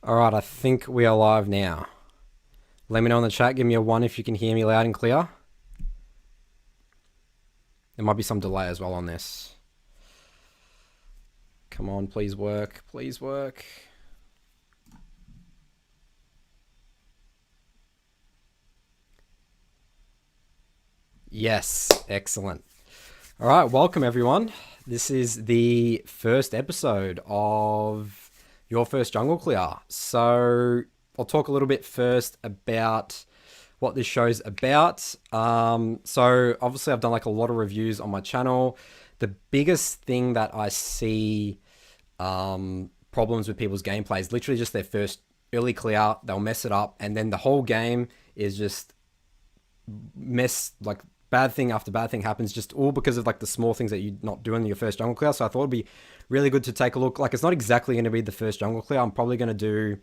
Alright, I think we are live now. Let me know in the chat. Give me a 1 if you can hear me loud and clear. There might be some delay as well on this. Come on, please work. Please work. Yes, excellent. Alright, welcome everyone. This is the first episode of your first jungle clear. So I'll talk a little bit first about what this show's about. So obviously I've done like a lot of reviews on my channel. The biggest thing that I see problems with people's gameplay is literally just their first early clear. They'll mess it up, and then the whole game is just like bad thing after bad thing happens, just all because of like the small things that you're not doing in your first jungle clear. So I thought it'd be really good to take a look. Like, it's not exactly going to be the first jungle clear. I'm probably going to do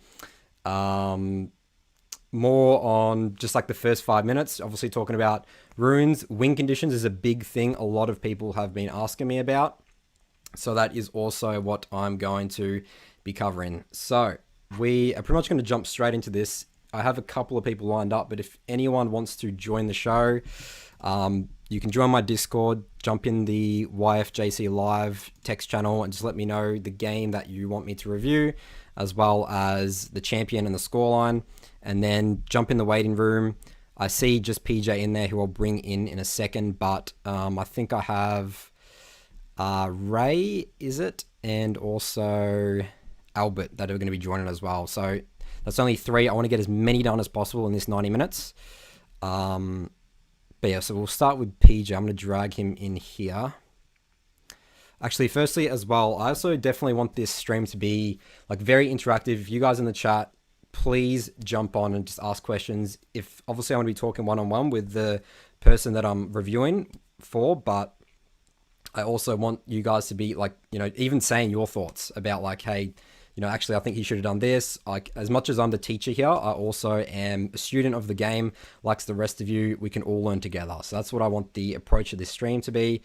more on just like the first 5 minutes, obviously talking about runes. Win conditions is a big thing a lot of people have been asking me about, so that is also what I'm going to be covering. So we are pretty much going to jump straight into this. I have a couple of people lined up, but if anyone wants to join the show, you can join my Discord, jump in the YFJC live text channel and just let me know the game that you want me to review, as well as the champion and the scoreline, and then jump in the waiting room. I see just PJ in there, who I'll bring in a second, but I think I have Ray, is it? And also Albert that are going to be joining as well. So that's only 3. I want to get as many done as possible in this 90 minutes. But yeah, so we'll start with PJ. I'm going to drag him in here. Actually, firstly as well, I also definitely want this stream to be like very interactive. If you guys in the chat, please jump on and just ask questions. If obviously I'm going to be talking one-on-one with the person that I'm reviewing for, but I also want you guys to be like, you know, even saying your thoughts about like, hey, you know, actually, I think he should have done this. Like, as much as I'm the teacher here, I also am a student of the game. Like the rest of you, we can all learn together. So that's what I want the approach of this stream to be.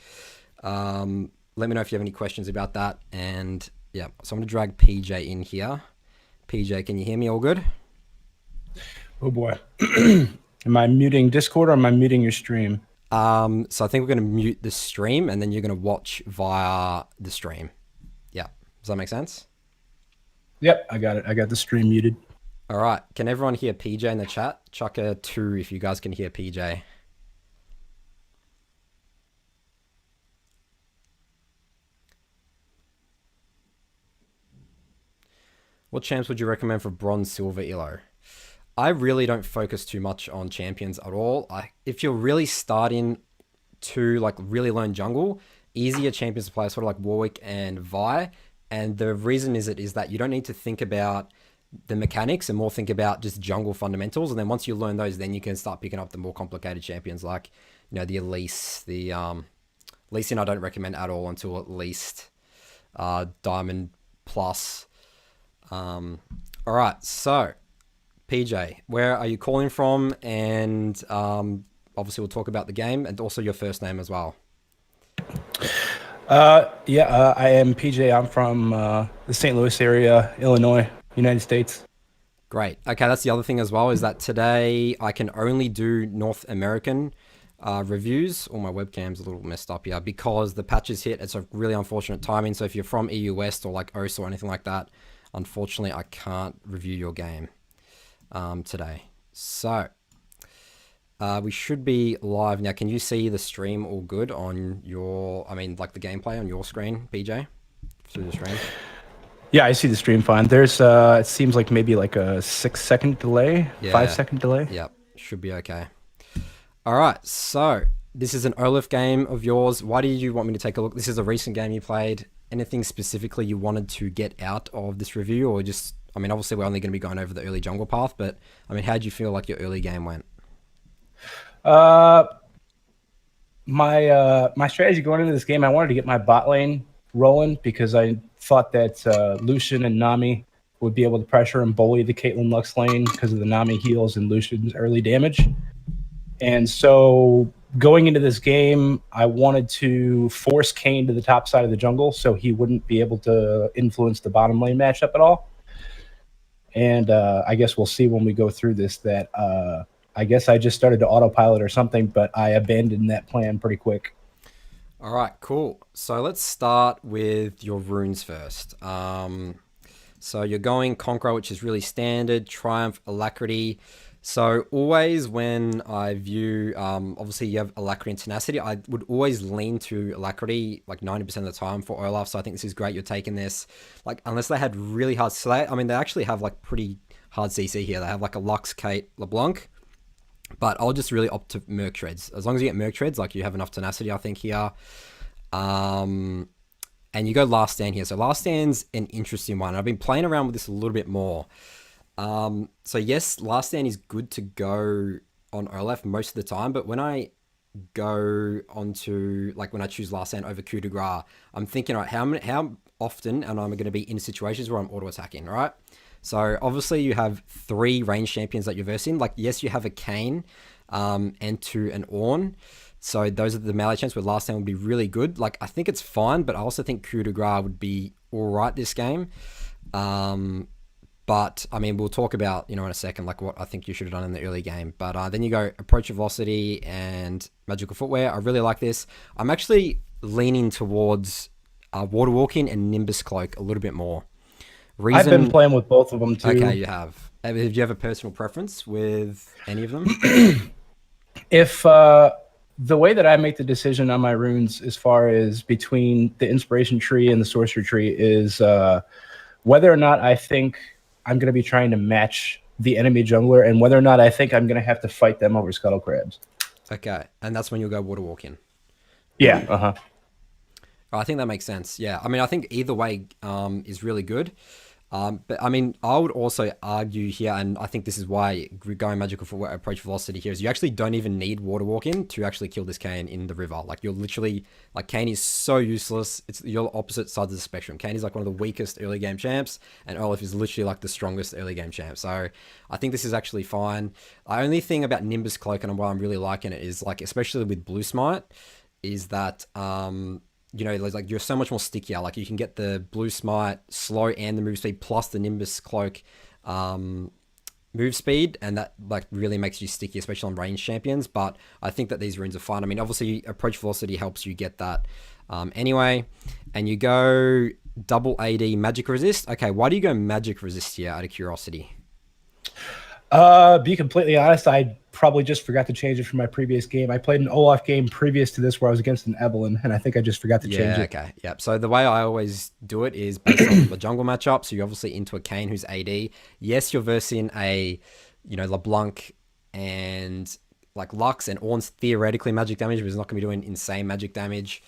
Let me know if you have any questions about that. And yeah, so I'm going to drag PJ in here. PJ, can you hear me all good? Oh boy. Am I muting Discord or am I muting your stream? So I think we're going to mute the stream and then you're going to watch via the stream. Yeah. Does that make sense? Yep, I got it. I got the stream muted. All right. Can everyone hear PJ in the chat? Chuck a 2 if you guys can hear PJ. What champs would you recommend for bronze, silver, elo? I really don't focus too much on champions at all. If you're really starting to like really learn jungle, easier champions to play are sort of like Warwick and Vi. And the reason is that you don't need to think about the mechanics and more think about just jungle fundamentals. And then once you learn those, then you can start picking up the more complicated champions like, you know, the Elise, the Lee I don't recommend at all until at least Diamond Plus. All right, so PJ, where are you calling from? And obviously we'll talk about the game and also your first name as well. I am PJ. I'm from the St. Louis area, Illinois, United States. Great. Okay, that's the other thing as well, is that today I can only do North American reviews. All my webcam's a little messed up here because the patches hit. It's a really unfortunate timing. So if you're from EU West or like OS or anything like that, unfortunately I can't review your game today. So we should be live now. Can you see the stream all good on your, like the gameplay on your screen, PJ, through the stream? Yeah, I see the stream fine. There's, it seems like maybe like a 6-second delay, Yeah. 5-second delay. Yep, should be okay. All right, so this is an Olaf game of yours. Why did you want me to take a look? This is a recent game you played. Anything specifically you wanted to get out of this review, or just, obviously we're only going to be going over the early jungle path, but how did you feel like your early game went? My strategy going into this game, I wanted to get my bot lane rolling because I thought that Lucian and Nami would be able to pressure and bully the Caitlyn Lux lane because of the Nami heals and Lucian's early damage. And so going into this game, I wanted to force Kayn to the top side of the jungle so he wouldn't be able to influence the bottom lane matchup at all. And I guess we'll see when we go through this that I guess I just started to autopilot or something, but I abandoned that plan pretty quick. All right, cool. So let's start with your runes first. So you're going Conqueror, which is really standard, Triumph, Alacrity. So always when I view, obviously you have Alacrity and Tenacity, I would always lean to Alacrity like 90% of the time for Olaf. So I think this is great. You're taking this, like, unless they had really hard, so they, I mean, they actually have like pretty hard CC here. They have like a Lux, Kate, LeBlanc, but I'll just really opt to Merc Treads. As long as you get Merc Treads, like you have enough Tenacity, I think here. And you go Last Stand here. So Last Stand's an interesting one. I've been playing around with this a little bit more. So yes, Last Stand is good to go on Olaf most of the time, but when I go onto, like when I choose Last Stand over Coup de Grace, I'm thinking, all right, how often am I going to be in situations where I'm auto-attacking, right? So obviously you have 3 range champions that you're versing. Like, yes, you have a Kayn, and 2 an Ornn. So those are the melee champs where Last Stand would be really good. Like, I think it's fine, but I also think Coup de Grace would be all right this game. But I mean, we'll talk about, in a second, like what I think you should have done in the early game. But then you go Approach Velocity and Magical Footwear. I really like this. I'm actually leaning towards Water Walking and Nimbus Cloak a little bit more. I've been playing with both of them too. Okay, you have. Do you have a personal preference with any of them? If the way that I make the decision on my runes as far as between the Inspiration Tree and the Sorcery Tree is whether or not I think I'm going to be trying to match the enemy jungler and whether or not I think I'm going to have to fight them over Scuttle Crabs. Okay, and that's when you'll go Water Walking. Yeah, uh-huh. I think that makes sense. Yeah, I mean, I think either way is really good. But I mean, I would also argue here, and I think this is why going Magical Footwear Approach Velocity here is you actually don't even need Water Walking to actually kill this Kayn in the river. Like, you're literally, like, Kayn is so useless. It's your opposite sides of the spectrum. Kayn is like one of the weakest early game champs, and Olaf is literally like the strongest early game champ. So I think this is actually fine. The only thing about Nimbus Cloak and why I'm really liking it is, like, especially with Blue Smite, is that like you're so much more stickier. Like, you can get the Blue Smite slow and the move speed plus the Nimbus Cloak move speed, and that like really makes you sticky, especially on range champions. But I think that these runes are fine. I mean, obviously Approach Velocity helps you get that anyway. And you go double AD Magic Resist. Okay, why do you go Magic Resist here out of curiosity? Be completely honest, I probably just forgot to change it from my previous game. I played an Olaf game previous to this where I was against an Evelyn, and I think I just forgot to change it. Okay, yep. So the way I always do it is based on the jungle matchup. So you're obviously into a Kayn who's AD. Yes, you're versing a, LeBlanc and like Lux, and Ornn's theoretically magic damage, but he's not going to be doing insane magic damage.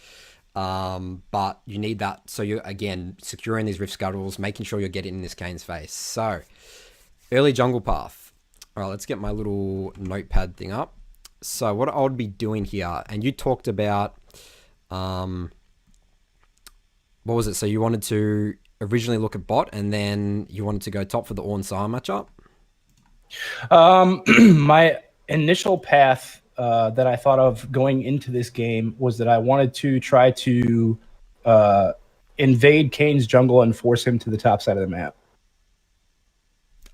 But you need that. So you're, again, securing these Rift Scuttles, making sure you're getting in this Kayn's face. So early jungle path. All right, let's get my little notepad thing up. So what I would be doing here, and you talked about, what was it? So you wanted to originally look at bot, and then you wanted to go top for the Ornn Sire matchup? My initial path that I thought of going into this game was that I wanted to try to invade Kayn's jungle and force him to the top side of the map.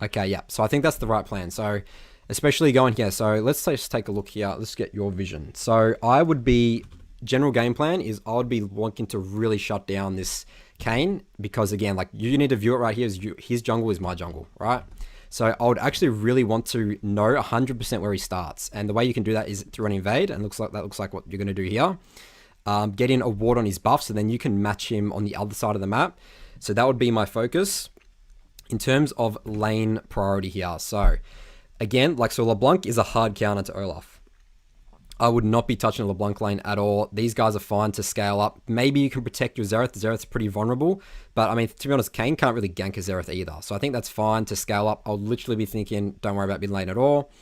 Okay, yeah. So I think that's the right plan. So especially going here. So let's just take a look here. Let's get your vision. So I would be, general game plan is I would be wanting to really shut down this Kayn, because again, like, you need to view it right here as his jungle is my jungle, right? So I would actually really want to know 100% where he starts. And the way you can do that is through an invade, and that looks like what you're going to do here. Get in a ward on his buff, so then you can match him on the other side of the map. So that would be my focus. In terms of lane priority here, so again, so LeBlanc is a hard counter to Olaf. I would not be touching a LeBlanc lane at all. These guys are fine to scale up. Maybe you can protect your Xerath. Xerath's pretty vulnerable, but I mean, to be honest, Kayn can't really gank a Xerath either. So I think that's fine to scale up. I'll literally be thinking, don't worry about mid lane at all.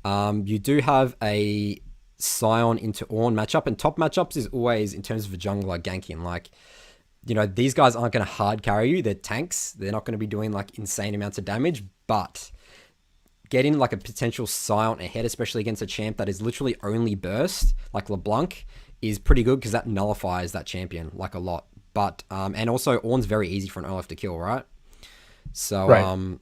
You do have a Scion into Ornn matchup, and top matchups is always, in terms of a jungler, ganking. Like, these guys aren't going to hard carry you. They're tanks. They're not going to be doing like insane amounts of damage, but getting like a potential Scion ahead, especially against a champ that is literally only burst, like LeBlanc, is pretty good because that nullifies that champion like a lot. But, and also Ornn's very easy for an Olaf to kill, right? So, right.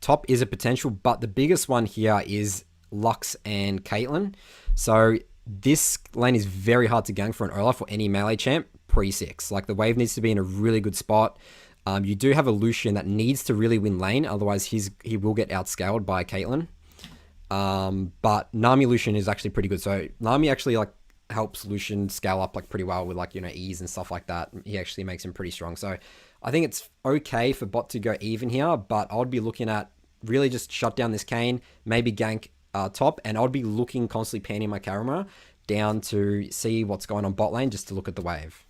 top is a potential, but the biggest one here is Lux and Caitlyn. So this lane is very hard to gank for an Olaf or any melee champ pre-6. Like, the wave needs to be in a really good spot. You do have a Lucian that needs to really win lane, otherwise he will get outscaled by Caitlyn. But Nami Lucian is actually pretty good. So Nami actually like helps Lucian scale up like pretty well with like, you know, ease and stuff like that. He actually makes him pretty strong. So I think it's okay for bot to go even here, but I would be looking at really just shut down this Kayn, maybe gank top, and I would be looking constantly panning my camera down to see what's going on bot lane just to look at the wave.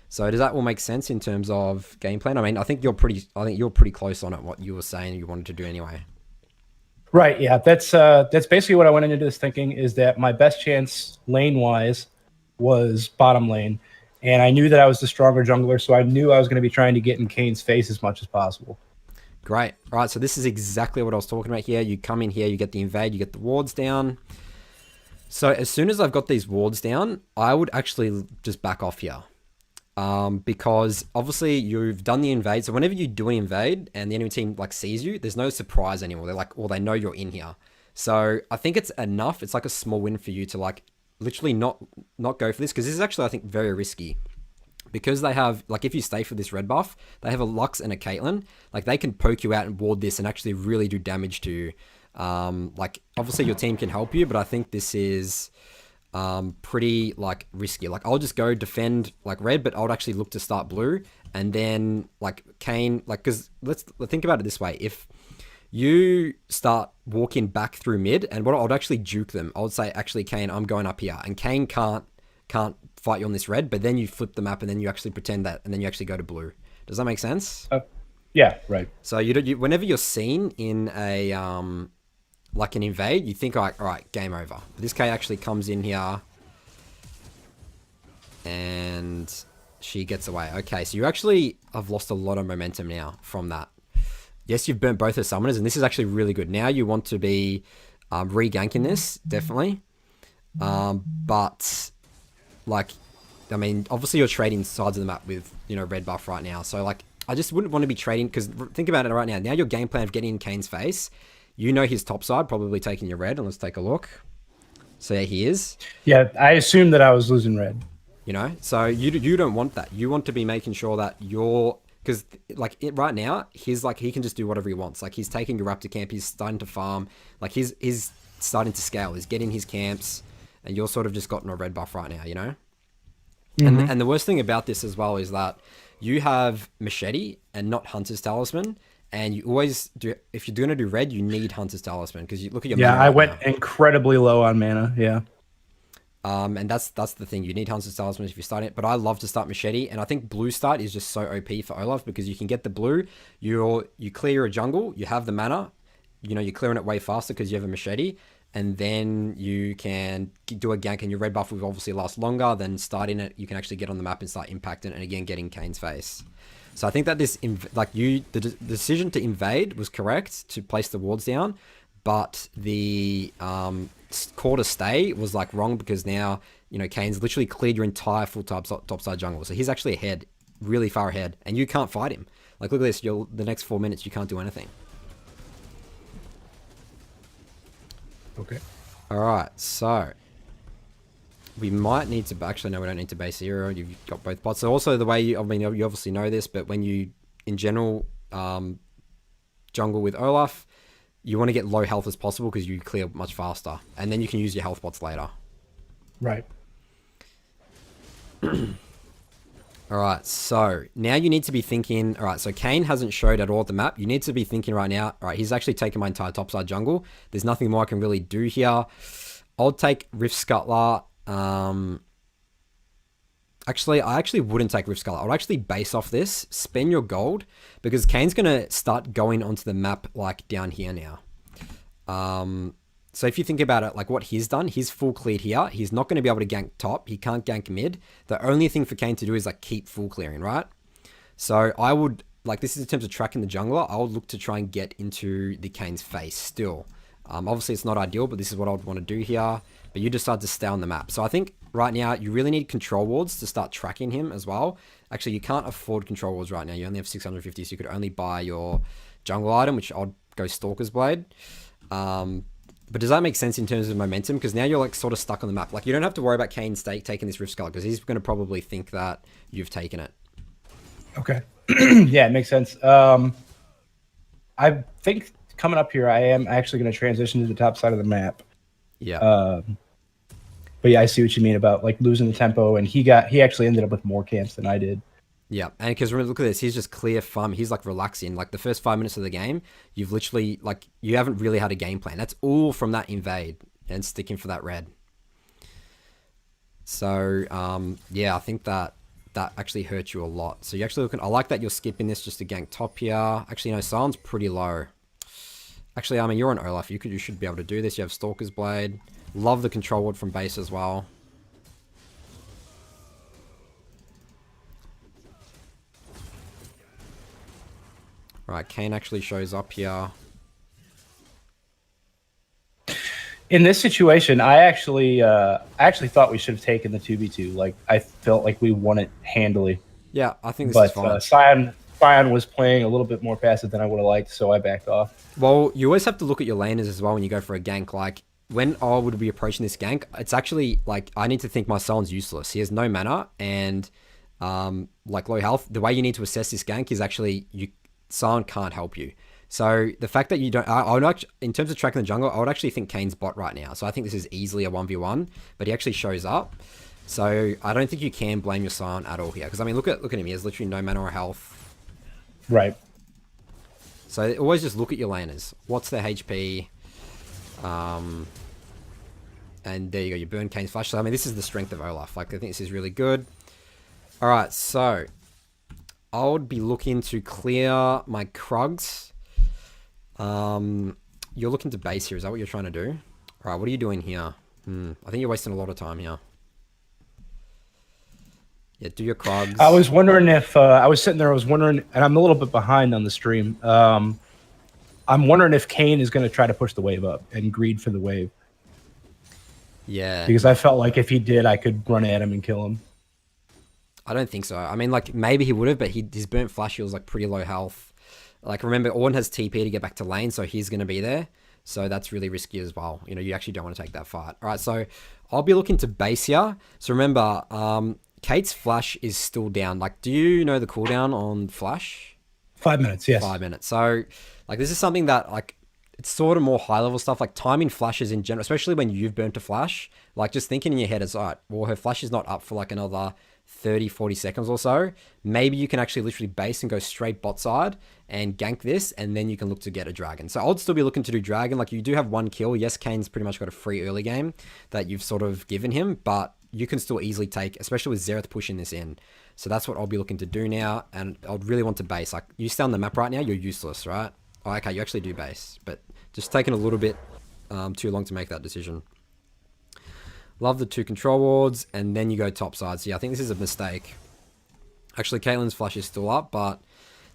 So does that all make sense in terms of game plan? I mean, I think you're pretty close on it, what you were saying you wanted to do anyway. Right, yeah, that's basically what I went into this thinking, is that my best chance lane-wise was bottom lane, and I knew that I was the stronger jungler, so I knew I was going to be trying to get in Kayn's face as much as possible. Great. All right, so this is exactly what I was talking about here. You come in here, you get the invade, you get the wards down. So as soon as I've got these wards down, I would actually just back off here. Because obviously you've done the invade. So whenever you do an invade and the enemy team like sees you, there's no surprise anymore. They're like, well, they know you're in here. So I think it's enough. It's like a small win for you to like literally not go for this. Because this is actually, I think, very risky. Because they have, like, if you stay for this red buff, they have a Lux and a Caitlyn. Like, they can poke you out and ward this and actually really do damage to you. Like, obviously your team can help you, but I think this is pretty like risky. Like, I'll just go defend like red, but I would actually look to start blue, and then like Kayn, like, because let's think about it this way: if you start walking back through mid, and what I would actually juke them, I would say, actually, Kayn, I'm going up here, and Kayn can't fight you on this red, but then you flip the map and then you actually pretend that, and then you actually go to blue. Does that make sense? Yeah, right. So you whenever you're seen in a like an invade, you think, all right, game over. But this K actually comes in here and she gets away. Okay, so you actually have lost a lot of momentum now from that. Yes, you've burnt both her summoners, and this is actually really good. Now you want to be re-ganking this, definitely. But, like, I mean, obviously you're trading sides of the map with, you know, red buff right now. So, like, I just wouldn't want to be trading, because think about it right now. Now your game plan of getting in Kayn's face, you know his top side, probably taking your red, and let's take a look. So yeah, he is. Yeah, I assumed that I was losing red. You know, so you don't want that. You want to be making sure that you're, because like right now, he's like, he can just do whatever he wants. Like, he's taking your raptor camp, he's starting to farm, like he's starting to scale, he's getting his camps, and you're sort of just gotten a red buff right now, you know? Mm-hmm. And the worst thing about this as well is that you have Machete and not Hunter's Talisman. And you always do, if you're going to do red, you need Hunter's Talisman, because you look at your mana. Yeah, I went incredibly low on mana. Yeah. And that's the thing. You need Hunter's Talisman if you're starting it. But I love to start Machete, and I think blue start is just so OP for Olaf, because you can get the blue. You clear a jungle. You have the mana. You know, you're clearing it way faster because you have a Machete, and then you can do a gank, and your red buff will obviously last longer. Then starting it, you can actually get on the map and start impacting, and again getting Kayn's face. So I think that this, the decision to invade was correct, to place the wards down, but the call to stay was like wrong, because now, you know, Kayn's literally cleared your entire full topside jungle. So he's actually ahead, really far ahead, and you can't fight him. Like, look at this, the next 4 minutes, you can't do anything. Okay. All right, so we might need to, actually, no, we don't need to base zero. You've got both bots. So also the way you obviously know this, but when you, in general, jungle with Olaf, you want to get low health as possible, because you clear much faster. And then you can use your health bots later. Right. All right, so now you need to be thinking, all right, so Kayn hasn't showed at all the map. You need to be thinking right now, all right, he's actually taken my entire topside jungle. There's nothing more I can really do here. I'll take Rift Scuttler. Actually, I actually wouldn't take Rift Scuttler. I would actually base off this, spend your gold, because Kayn's going to start going onto the map like down here now. So if you think about it, like what he's done, he's full cleared here. He's not going to be able to gank top. He can't gank mid. The only thing for Kayn to do is like keep full clearing, right? So I would, like, this is in terms of tracking the jungler, I would look to try and get into the Kayn's face still. Obviously it's not ideal, but this is what I would want to do here. But you decide to stay on the map. So I think right now you really need control wards to start tracking him as well. Actually, you can't afford control wards right now. You only have 650, so you could only buy your jungle item, which I'd go Stalker's Blade. But does that make sense in terms of momentum? Because now you're like sort of stuck on the map. Like you don't have to worry about Kane taking this Rift Skull because he's going to probably think that you've taken it. Okay. Yeah, it makes sense. I think coming up here, I am actually going to transition to the top side of the map. Yeah. But yeah, I see what you mean about like losing the tempo, and he actually ended up with more camps than I did. Yeah, and because remember, look at this, he's just clear farm. He's like relaxing. Like the first 5 minutes of the game, you've literally like you haven't really had a game plan. That's all from that invade and sticking for that red. So yeah, I think that actually hurts you a lot. So you're actually looking. I like that you're skipping this just to gank top here. Actually, no, Sion's pretty low. Actually, I mean you're an Olaf. You should be able to do this. You have Stalker's Blade. Love the control ward from base as well. Right, Kane actually shows up here. In this situation, I actually thought we should have taken the 2v2. Like I felt like we won it handily. Yeah, I think this is fine. Sion was playing a little bit more passive than I would have liked, so I backed off. Well, you always have to look at your laners as well when you go for a gank. Like when I would be approaching this gank, it's actually like I need to think my Sion's useless. He has no mana and like low health. The way you need to assess this gank is actually Sion can't help you. So the fact that you don't, I would actually, in terms of tracking the jungle, I would actually think Kane's bot right now. So I think this is easily a 1v1, but he actually shows up. So I don't think you can blame your Sion at all here. Because I mean, look at him. He has literally no mana or health. Right. So always just look at your laners. What's their HP? And there you go. You burn Kane's flash. So I mean, this is the strength of Olaf. Like I think this is really good. All right, so I would be looking to clear my Krugs. You're looking to base here. Is that what you're trying to do? All right, what are you doing here? I think you're wasting a lot of time here. Yeah, do your Krugs. I was wondering if I was sitting there. I was wondering, and I'm a little bit behind on the stream. I'm wondering if Kane is going to try to push the wave up and greed for the wave. Yeah, because I felt like if he did, I could run at him and kill him. I don't think so. I mean, like maybe he would have, but his burnt flash heal is like pretty low health. Like remember, Ornn has TP to get back to lane, so he's going to be there. So that's really risky as well. You know, you actually don't want to take that fight. All right, so I'll be looking to base here. So remember, Kate's flash is still down. Like, do you know the cooldown on flash? 5 minutes, yes. 5 minutes. So, like, this is something that, like, it's sort of more high-level stuff. Like, timing flashes in general, especially when you've burnt a flash. Like, just thinking in your head is, all right, well, her flash is not up for, like, another 30, 40 seconds or so. Maybe you can actually literally base and go straight bot side and gank this, and then you can look to get a dragon. So I'd still be looking to do dragon. Like, you do have 1 kill. Yes, Kane's pretty much got a free early game that you've sort of given him, but you can still easily take, especially with Xerath pushing this in. So that's what I'll be looking to do now, and I'd really want to base. Like, you stay on the map right now, you're useless, right? Oh, okay, you actually do base, but just taking a little bit too long to make that decision. Love the 2 control wards, and then you go top side. So yeah, I think this is a mistake. Actually, Caitlyn's flash is still up, but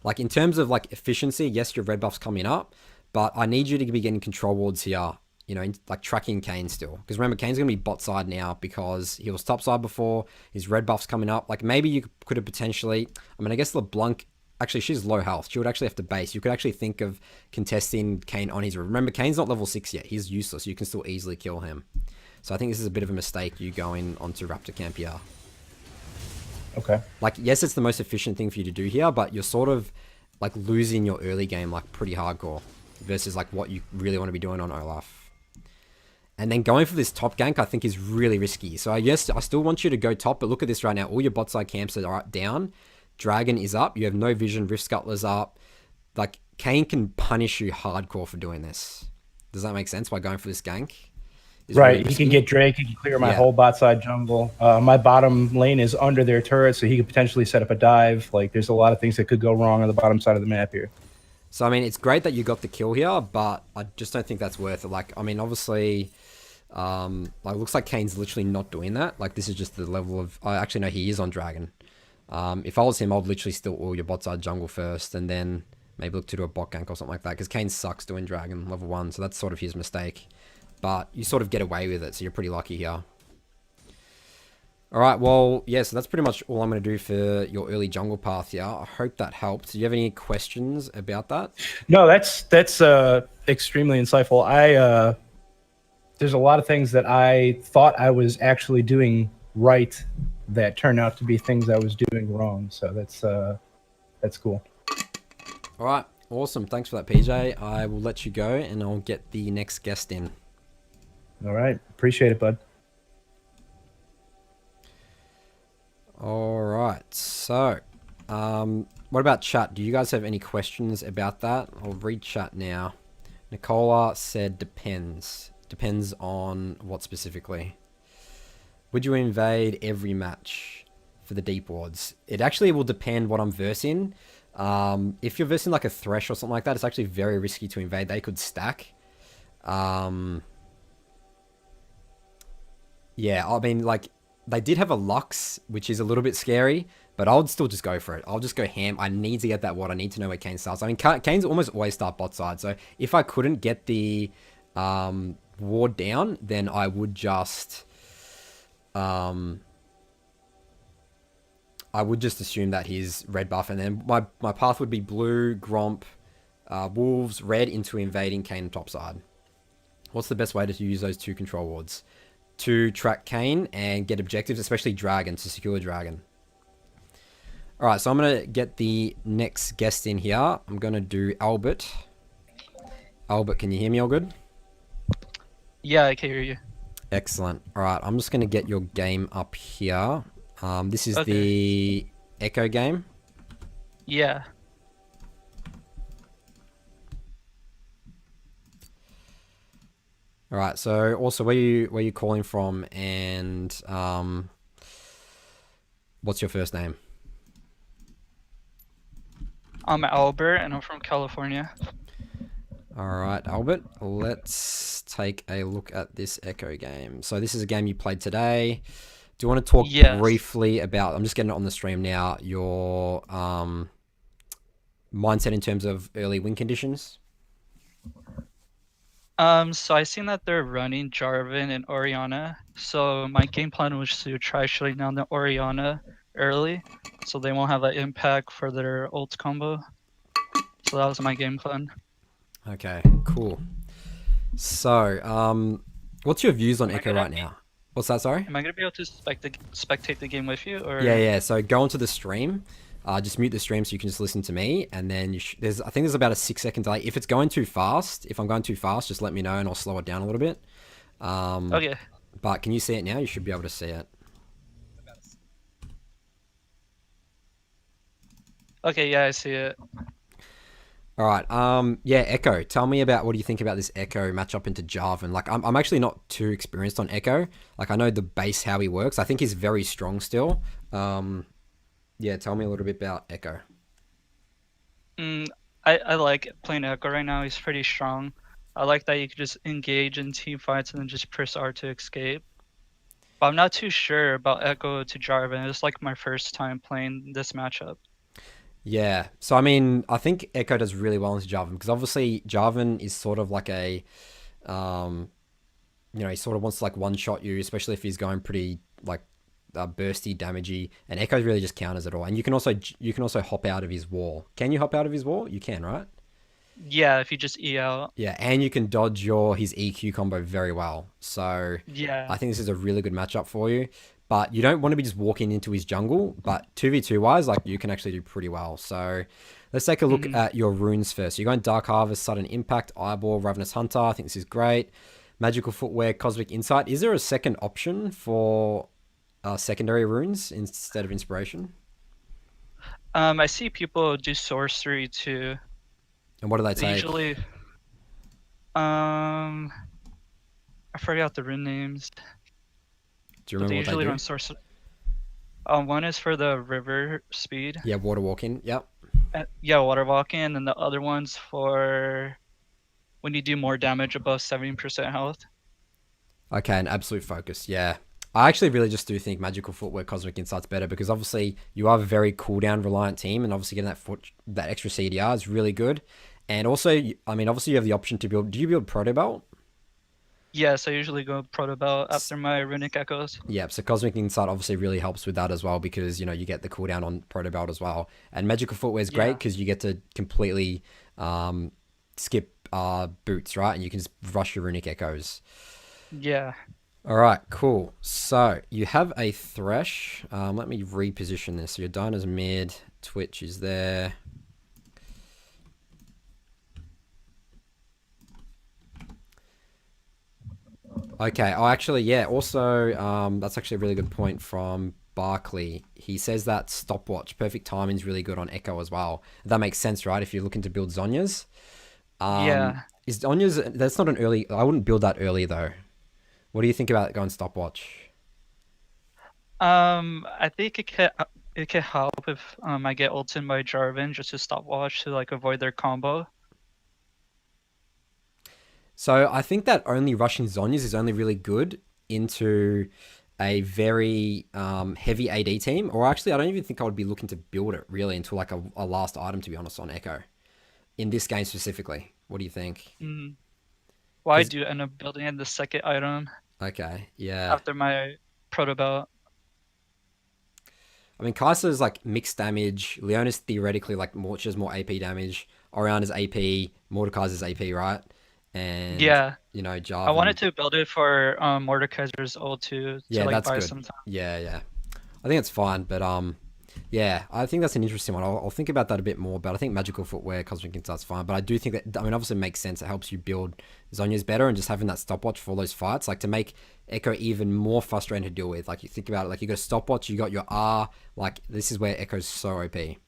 like in terms of like efficiency, yes, your red buff's coming up, but I need you to be getting control wards here, you know, like tracking Kane still. Because remember, Kane's going to be bot side now because he was top side before. His red buff's coming up. Like maybe you could have potentially, I mean, I guess LeBlanc, actually she's low health. She would actually have to base. You could actually think of contesting Kane on his, remember Kane's not level 6 yet. He's useless. You can still easily kill him. So I think this is a bit of a mistake, you going onto Raptor Camp here. Okay. Like, yes, it's the most efficient thing for you to do here, but you're sort of, like, losing your early game, like, pretty hardcore. Versus, like, what you really want to be doing on Olaf. And then going for this top gank, I think, is really risky. So, yes, I still want you to go top, but look at this right now. All your bot side camps are down. Dragon is up. You have no vision. Rift Scuttler's up. Like, Kane can punish you hardcore for doing this. Does that make sense by going for this gank? Right, really he can get Drake, he can clear my whole bot side jungle. My bottom lane is under their turret, so he could potentially set up a dive. Like, there's a lot of things that could go wrong on the bottom side of the map here. So, I mean, it's great that you got the kill here, but I just don't think that's worth it. Like, I mean, obviously, like, it looks like Kane's literally not doing that. Like, this is just the level of... I actually know he is on Dragon. If I was him, I'd literally steal all your bot side jungle first, and then maybe look to do a bot gank or something like that, because Kane sucks doing Dragon level 1, so that's sort of his mistake. But you sort of get away with it, so you're pretty lucky here. All right, well, yeah, so that's pretty much all I'm going to do for your early jungle path here. I hope that helped. Do you have any questions about that? No, that's extremely insightful. There's a lot of things that I thought I was actually doing right that turned out to be things I was doing wrong. So that's cool. All right, awesome. Thanks for that, PJ. I will let you go and I'll get the next guest in. All right, appreciate it, bud. All right, so what about chat? Do you guys have any questions about that? I'll read chat now. Nicola said depends. Depends on what specifically. Would you invade every match for the deep wards? It actually will depend what I'm versing. If you're versing like a Thresh or something like that, it's actually very risky to invade. They could stack. Yeah, I mean, like, they did have a Lux, which is a little bit scary, but I would still just go for it. I'll just go ham. I need to get that ward. I need to know where Kane starts. I mean, Kane's almost always start bot side, so if I couldn't get the ward down, then I would just... I would just assume that he's red buff, and then my path would be blue, Gromp, Wolves, red into invading Kane topside. What's the best way to use those two control wards? To track Kane and get objectives, especially Dragon, to secure Dragon. Alright, so I'm going to get the next guest in here. I'm going to do Albert. Albert, can you hear me all good? Yeah, I can hear you. Excellent. Alright, I'm just going to get your game up here. This is the Ekko game. Yeah. All right. So also, where you calling from, and what's your first name? I'm Albert, and I'm from California. All right, Albert. Let's take a look at this Ekko game. So this is a game you played today. Do you want to talk briefly about? I'm just getting it on the stream now. Your mindset in terms of early win conditions. So I seen that they're running Jarvan and Orianna. So my game plan was to try shutting down the Orianna early, so they won't have an impact for their ult combo. So that was my game plan. Okay, cool. So, what's your views on Ekko right now? What's that? Sorry. Am I gonna be able to spectate the game with you, or? Yeah. So go onto the stream. Just mute the stream so you can just listen to me, and then I think there's about a 6-second delay. If it's going too fast, if I'm going too fast, just let me know and I'll slow it down a little bit. Okay. But can you see it now? You should be able to see it. Okay, yeah, I see it. All right. Yeah, Ekko. Tell me about what do you think about this Ekko matchup into Jarvan? Like, I'm actually not too experienced on Ekko. Like, I know the base how he works. I think he's very strong still. Yeah, tell me a little bit about Ekko. I like playing Ekko right now. He's pretty strong. I like that you can just engage in team fights and then just press R to escape. But I'm not too sure about Ekko to Jarvan. It's like my first time playing this matchup. Yeah, so I mean, I think Ekko does really well into Jarvan because obviously Jarvan is sort of like a, he sort of wants to like one-shot you, especially if he's going pretty like bursty, damagey, and Ekko really just counters it all. And you can also hop out of his wall. Can you hop out of his wall? You can, right? Yeah, if you just E out. Yeah, and you can dodge his EQ combo very well. So yeah, I think this is a really good matchup for you. But you don't want to be just walking into his jungle. But 2v2 wise, like you can actually do pretty well. So let's take a look at your runes first. So you're going Dark Harvest, Sudden Impact, Eyeball, Ravenous Hunter. I think this is great. Magical Footwear, Cosmic Insight. Is there a second option for secondary runes instead of Inspiration? I see people do Sorcery too. And what do they take? Usually, I forgot the rune names. Do you remember what they do? Run Sorcery. One is for the river speed. Yeah, Water Walking. Yep. Yeah, Water Walking, and then the other one's for when you do more damage above 70% health. Okay, and Absolute Focus. Yeah. I actually really just do think Magical Footwear, Cosmic Insight's better because obviously you are a very cooldown reliant team, and obviously getting that extra CDR is really good. And also, I mean, obviously you have the option to build. Do you build Proto Belt? Yes, I usually go Proto Belt after my Runic Echoes. Yeah, so Cosmic Insight obviously really helps with that as well because, you know, you get the cooldown on Proto Belt as well. And Magical Footwear is great Yeah. because you get to completely skip boots, right? And you can just rush your Runic Echoes. Yeah. All right, cool. So you have a Thresh. Let me reposition this. So your Dyna's mid, Twitch is there. Okay. Oh, actually, yeah. Also, that's actually a really good point from Barkley. He says that stopwatch, perfect timing is really good on Ekko as well. That makes sense, right? If you're looking to build Zhonya's. Yeah. Is Zhonya's, that's not an early, I wouldn't build that early though. What do you think about going stopwatch? I think it can help if I get ulted by Jarvan just to stopwatch to like avoid their combo. So I think that only rushing Zhonya's is only really good into a very heavy AD team. Or actually, I don't even think I would be looking to build it really until like a last item, to be honest, on Ekko. In this game specifically. What do you think? Mm. Well, I 'Cause- do end up building in the second item okay, yeah. after my Proto Belt. I mean, Kai'Sa's like mixed damage. Leona's theoretically like more, she has more AP damage. Oriana's AP. Mordekaiser's AP, right? And, Yeah. you know, I wanted Jarvan. to build it for Mordekaiser's ult to Yeah, like that's buy good. some time. Yeah, yeah. I think it's fine, but yeah, I think that's an interesting one. I'll think about that a bit more, but I think Magical Footwear, Cosmic Insight's fine. But I do think that, I mean, obviously it makes sense. It helps you build Zhonya's better and just having that stopwatch for all those fights, like to make Ekko even more frustrating to deal with. Like you think about it, like you got a stopwatch, you got your R, like this is where Ekko's so OP.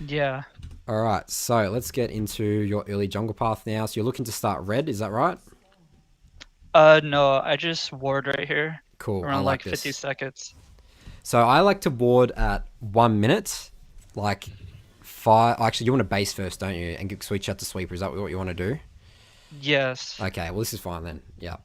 Yeah. All right, so let's get into your early jungle path now. So you're looking to start red, is that right? No, I just ward right here Cool, I around like like 50 this. seconds. So I like to ward at 1 minute, like five. Actually, you want to base first, don't you? And switch out to sweeper. Is that what you want to do? Yes. Okay, well this is fine then. Yeah.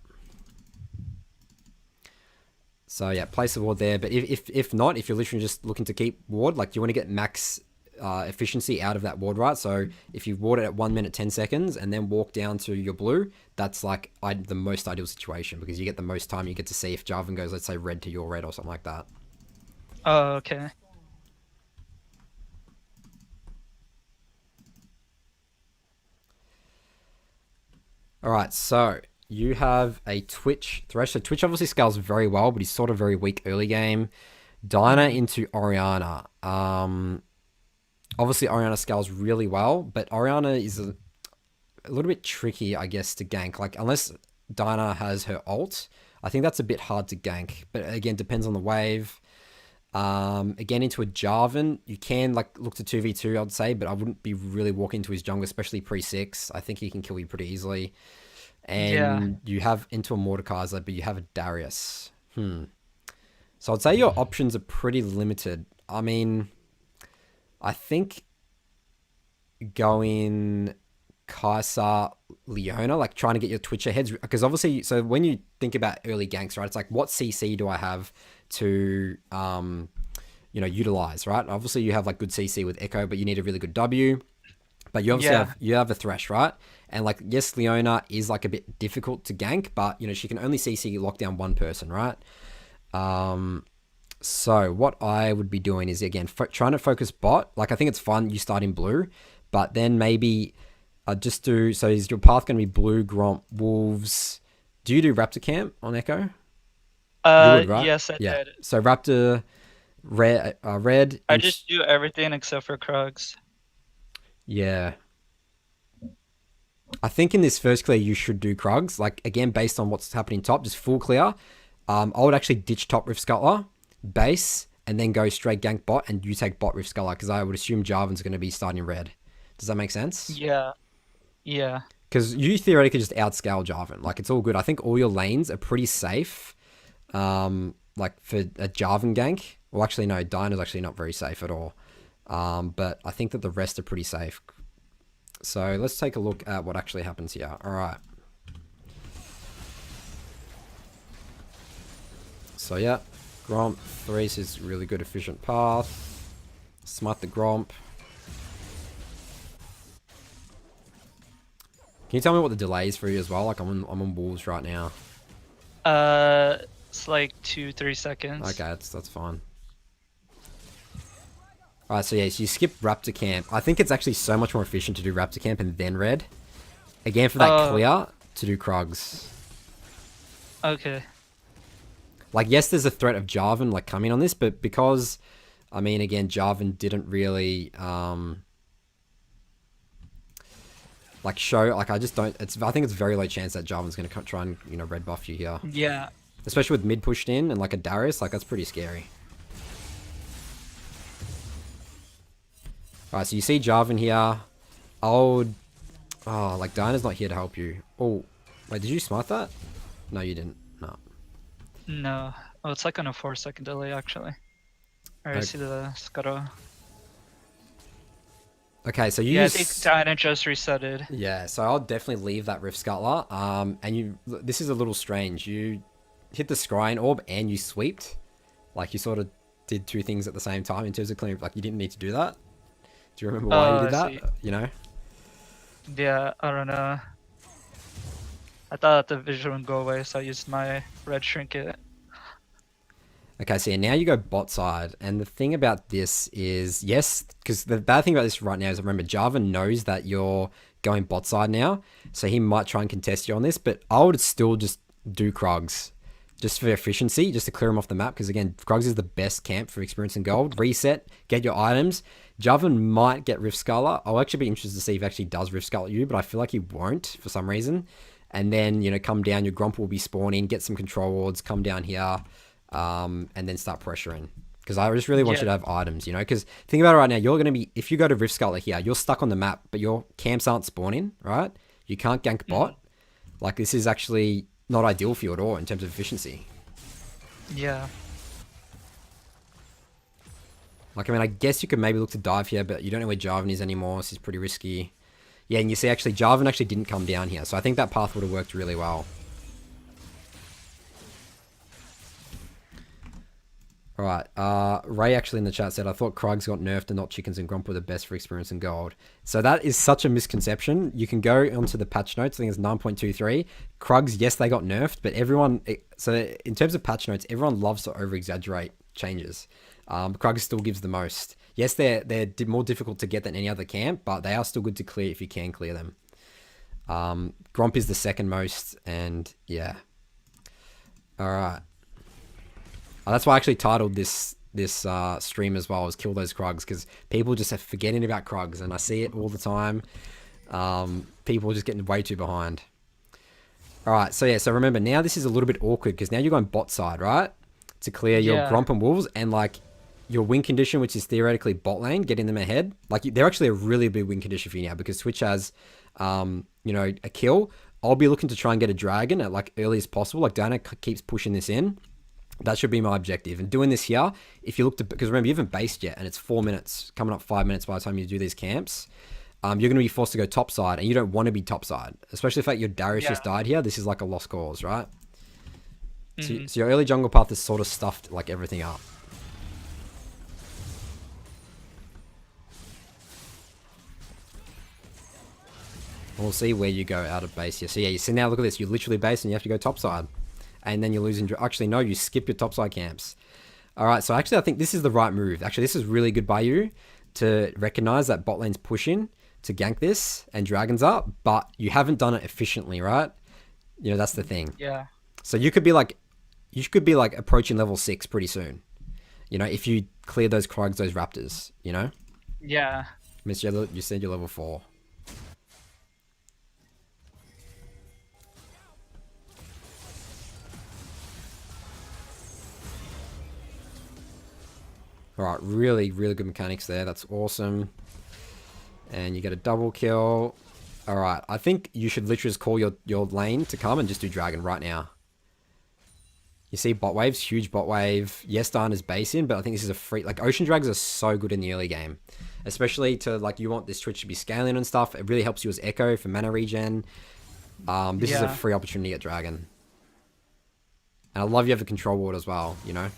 So yeah, place a ward there. But if not, if you're literally just looking to keep ward, like you want to get max efficiency out of that ward, right? So if you ward it at 1 minute 10 seconds and then walk down to your blue, that's like the most ideal situation because you get the most time. You get to see if Jarvan goes, let's say red to your red or something like that. Oh, okay. All right, so you have a Twitch Thresh. So Twitch obviously scales very well, but he's sort of very weak early game. Dyna into Oriana. Obviously Oriana scales really well, but Oriana is a little bit tricky, I guess, to gank. Like unless Dyna has her ult, I think that's a bit hard to gank. But again, depends on the wave. Again, into a Jarvan, you can like look to 2v2, I'd say, but I wouldn't be really walking into his jungle, especially pre-6. I think he can kill you pretty easily. Yeah. And you have into a Mordekaiser, but you have a Darius. So I'd say your options are pretty limited. I mean, I think going Kai'Sa, Leona, like trying to get your Twitcher heads, because obviously, so when you think about early ganks, right, it's like what CC do I have to utilize, right? Obviously you have like good CC with Ekko, but you need a really good W. But you obviously have a Thresh, right? And like yes, Leona is like a bit difficult to gank, but you know she can only CC lock down one person, right? So what I would be doing is again trying to focus bot. Like I think it's fun you start in blue, but then maybe just do. So is your path going to be blue, Gromp, Wolves? Do you do Raptor Camp on Ekko? You would, right? Yes, I Yeah. did. So Raptor, red. I just do everything except for Krugs. Yeah. I think in this first clear you should do Krugs. Like again, based on what's happening top, just full clear. I would actually ditch top Rift Scuttler, base, and then go straight gank bot, and you take bot Rift Scuttler because I would assume Jarvan's going to be starting red. Does that make sense? Yeah. Yeah. Because you theoretically just outscale Jarvan. Like it's all good. I think all your lanes are pretty safe. Like for a Jarvan gank. Well, actually no, Dyna's actually not very safe at all. But I think that the rest are pretty safe. So let's take a look at what actually happens here. All right. So yeah, Gromp 3 is really good efficient path. Smite the Gromp. Can you tell me what the delay is for you as well? Like I'm on wolves right now. It's like 2-3 seconds. Okay, that's fine. Alright, so yeah, so you skip Raptor Camp. I think it's actually so much more efficient to do Raptor Camp and then red. Again, for that clear, to do Krugs. Okay. Like, yes, there's a threat of Jarvan, like, coming on this, but because, I mean, again, Jarvan didn't really, like, show, like, I just don't, I think it's very low chance that Jarvan's going to try and, you know, red buff you here. Yeah. Especially with mid pushed in and, like, a Darius, like, that's pretty scary. Alright, so you see Jarvan here. Oh, like, Diana's not here to help you. Oh, wait, did you smite that? No, you didn't. No. No. Oh, it's like on a 4-second delay, actually. Alright, I see the scuttle. Okay, so you yeah, I think Diana just resetted. Yeah, so I'll definitely leave that Rift Scuttler. And this is a little strange. You hit the Scrying Orb and you sweeped. Like, you sort of did two things at the same time in terms of cleaning. Like, you didn't need to do that. Do you remember why you did that? See. You know? Yeah, I don't know. I thought the vision would go away, so I used my red trinket. Okay, so yeah, now you go bot side. And the thing about this is, yes, because the bad thing about this right now is, remember, Jarvan knows that you're going bot side now. So he might try and contest you on this. But I would still just do Krugs. Just for efficiency, just to clear them off the map. Because again, Krugs is the best camp for experience and gold. Reset, get your items. Jarvan might get Rift Scuttler. I'll actually be interested to see if he actually does Rift Scuttler you, but I feel like he won't for some reason. And then, you know, come down, your Gromp will be spawning, get some control wards, come down here, and then start pressuring. Because I just really want you to have items, you know? Because think about it right now, you're going to be, if you go to Rift Scuttler here, you're stuck on the map, but your camps aren't spawning, right? You can't gank bot. Like, this is actually not ideal for you at all in terms of efficiency. Yeah. Like, I mean, I guess you could maybe look to dive here, but you don't know where Jarvan is anymore, so it's pretty risky. Yeah, and you see, actually, Jarvan actually didn't come down here, so I think that path would have worked really well. Alright, Ray actually in the chat said, I thought Krugs got nerfed and not chickens and Gromp were the best for experience and gold. So that is such a misconception. You can go onto the patch notes, I think it's 9.23. Krugs, yes, they got nerfed, but everyone, so in terms of patch notes, everyone loves to over-exaggerate changes. Krugs still gives the most. Yes, they're more difficult to get than any other camp, but they are still good to clear if you can clear them. Gromp is the second most, and yeah. Alright. That's why I actually titled this stream as well, as Kill Those Krugs, because people just are forgetting about Krugs, and I see it all the time. People are just getting way too behind. Alright, so yeah, so remember, now this is a little bit awkward, because now you're going bot side, right? To clear your Gromp and Wolves, and like, your win condition, which is theoretically bot lane, getting them ahead. Like, they're actually a really big win condition for you now, because Twitch has, you know, a kill. I'll be looking to try and get a dragon at, like, early as possible. Like, Dana keeps pushing this in. That should be my objective. And doing this here, if you look to, because remember, you haven't based yet, and it's 4 minutes, coming up 5 minutes by the time you do these camps, you're going to be forced to go top side, and you don't want to be top side. Especially the fact your Darius just died here, this is like a lost cause, right? So your early jungle path is sort of stuffed, like, everything up. We'll see where you go out of base here. So yeah, you see now, look at this. You literally base and you have to go topside. And then you're losing... Actually, no, you skip your topside camps. Alright, so actually I think this is the right move. Actually, this is really good by you to recognize that bot lane's pushing to gank this and dragons up, but you haven't done it efficiently, right? You know, that's the thing. Yeah. So you could be like approaching level 6 pretty soon. You know, if you clear those Krugs, those Raptors, you know? Yeah. I mean, you said you're level 4. Alright, really, really good mechanics there. That's awesome. And you get a double kill. Alright, I think you should literally just call your lane to come and just do dragon right now. You see bot waves, huge bot wave. Yes, Diana's base in, but I think this is a free... Like, Ocean Drags are so good in the early game. Especially to, like, you want this Twitch to be scaling and stuff. It really helps you as Ekko for mana regen. This is a free opportunity at dragon. And I love you have a control ward as well, you know?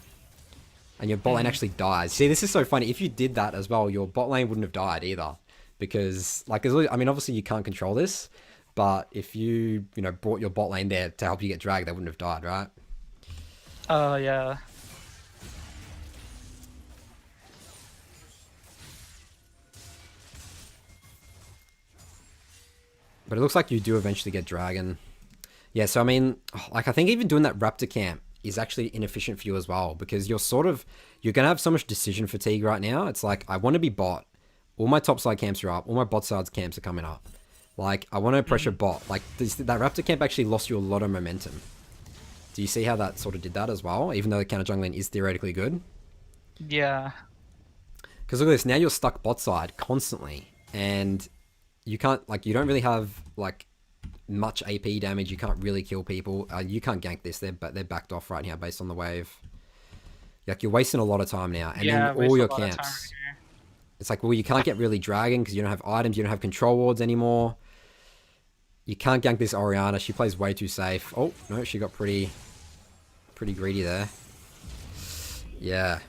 And your bot lane actually dies. See, this is so funny. If you did that as well, your bot lane wouldn't have died either. Because, like, I mean, obviously you can't control this. But if you brought your bot lane there to help you get dragged, they wouldn't have died, right? Oh, yeah. But it looks like you do eventually get dragon. Yeah, so I mean, like I think even doing that raptor camp is actually inefficient for you as well, because you're gonna have so much decision fatigue right now. It's like, I want to be bot. All my top side camps are up. All my bot sides camps are coming up. Like, I want to pressure bot. Like, that raptor camp actually lost you a lot of momentum. Do you see how that sort of did that as well? Even though the counter jungling is theoretically good. Yeah. Because look at this, now you're stuck bot side constantly, and you can't, like, you don't really have like much AP damage. You can't really kill people. You can't gank this. They're backed off right now based on the wave. Like, you're wasting a lot of time now, and Yeah, then all your waste a lot of time camps. here. It's like, well, you can't get really dragon because you don't have items. You don't have control wards anymore. You can't gank this Orianna. She plays way too safe. Oh no, she got pretty greedy there. Yeah.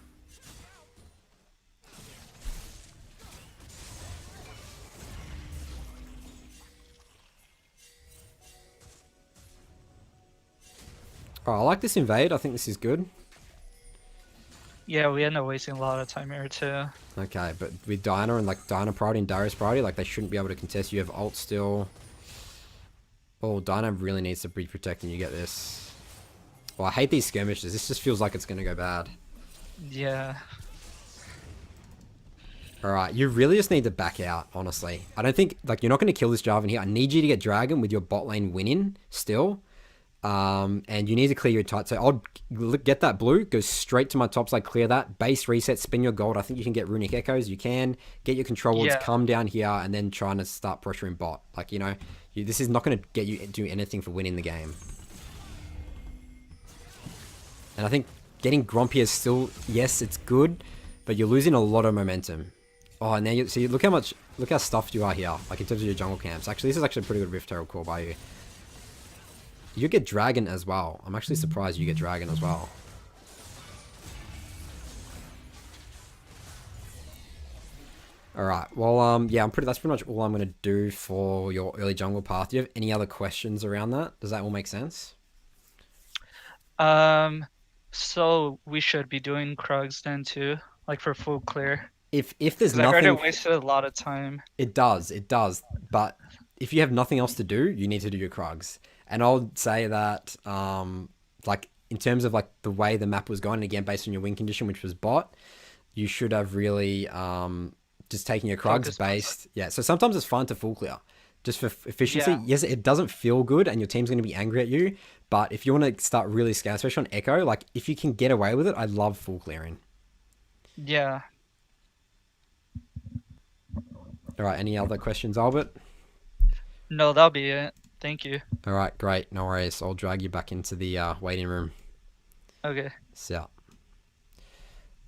Oh, I like this invade. I think this is good. Yeah, we end up wasting a lot of time here too. Okay, but with Diana and like Diana priority and Darius priority, like they shouldn't be able to contest. You have ult still. Oh, Diana really needs to be protecting. You get this. Oh, I hate these skirmishes. This just feels like it's going to go bad. Yeah. Alright, you really just need to back out, honestly. I don't think, like, you're not going to kill this Jarvan here. I need you to get Dragon with your bot lane winning still. And you need to clear your tight. So I'll get that blue, go straight to my top side, clear that, base reset, spin your gold. I think you can get runic echoes. You can get your control wards, come down here, and then trying to start pressuring bot. Like, this is not going to get you do anything for winning the game. And I think getting Grumpy is still, yes, it's good, but you're losing a lot of momentum. Oh, and now you see, look how stuffed you are here, like in terms of your jungle camps. Actually, this is actually a pretty good Rift Herald call by you. You get Dragon as well. I'm actually surprised you get Dragon as well. Alright, well, yeah, that's pretty much all I'm going to do for your early jungle path. Do you have any other questions around that? Does that all make sense? So we should be doing Krugs then too, like for full clear. If there's nothing, I heard it wasted a lot of time. It does. But if you have nothing else to do, you need to do your Krugs. And I'll say that, like, in terms of like the way the map was going, again based on your win condition, which was bot, you should have really just taken your Krugs based. Yeah. So sometimes it's fun to full clear, just for efficiency. Yeah. Yes, it doesn't feel good, and your team's going to be angry at you. But if you want to start really scaling, especially on Ekko, like if you can get away with it, I love full clearing. Yeah. All right. Any other questions, Albert? No, that'll be it. Thank you. All right. Great. No worries. I'll drag you back into the waiting room. Okay. So.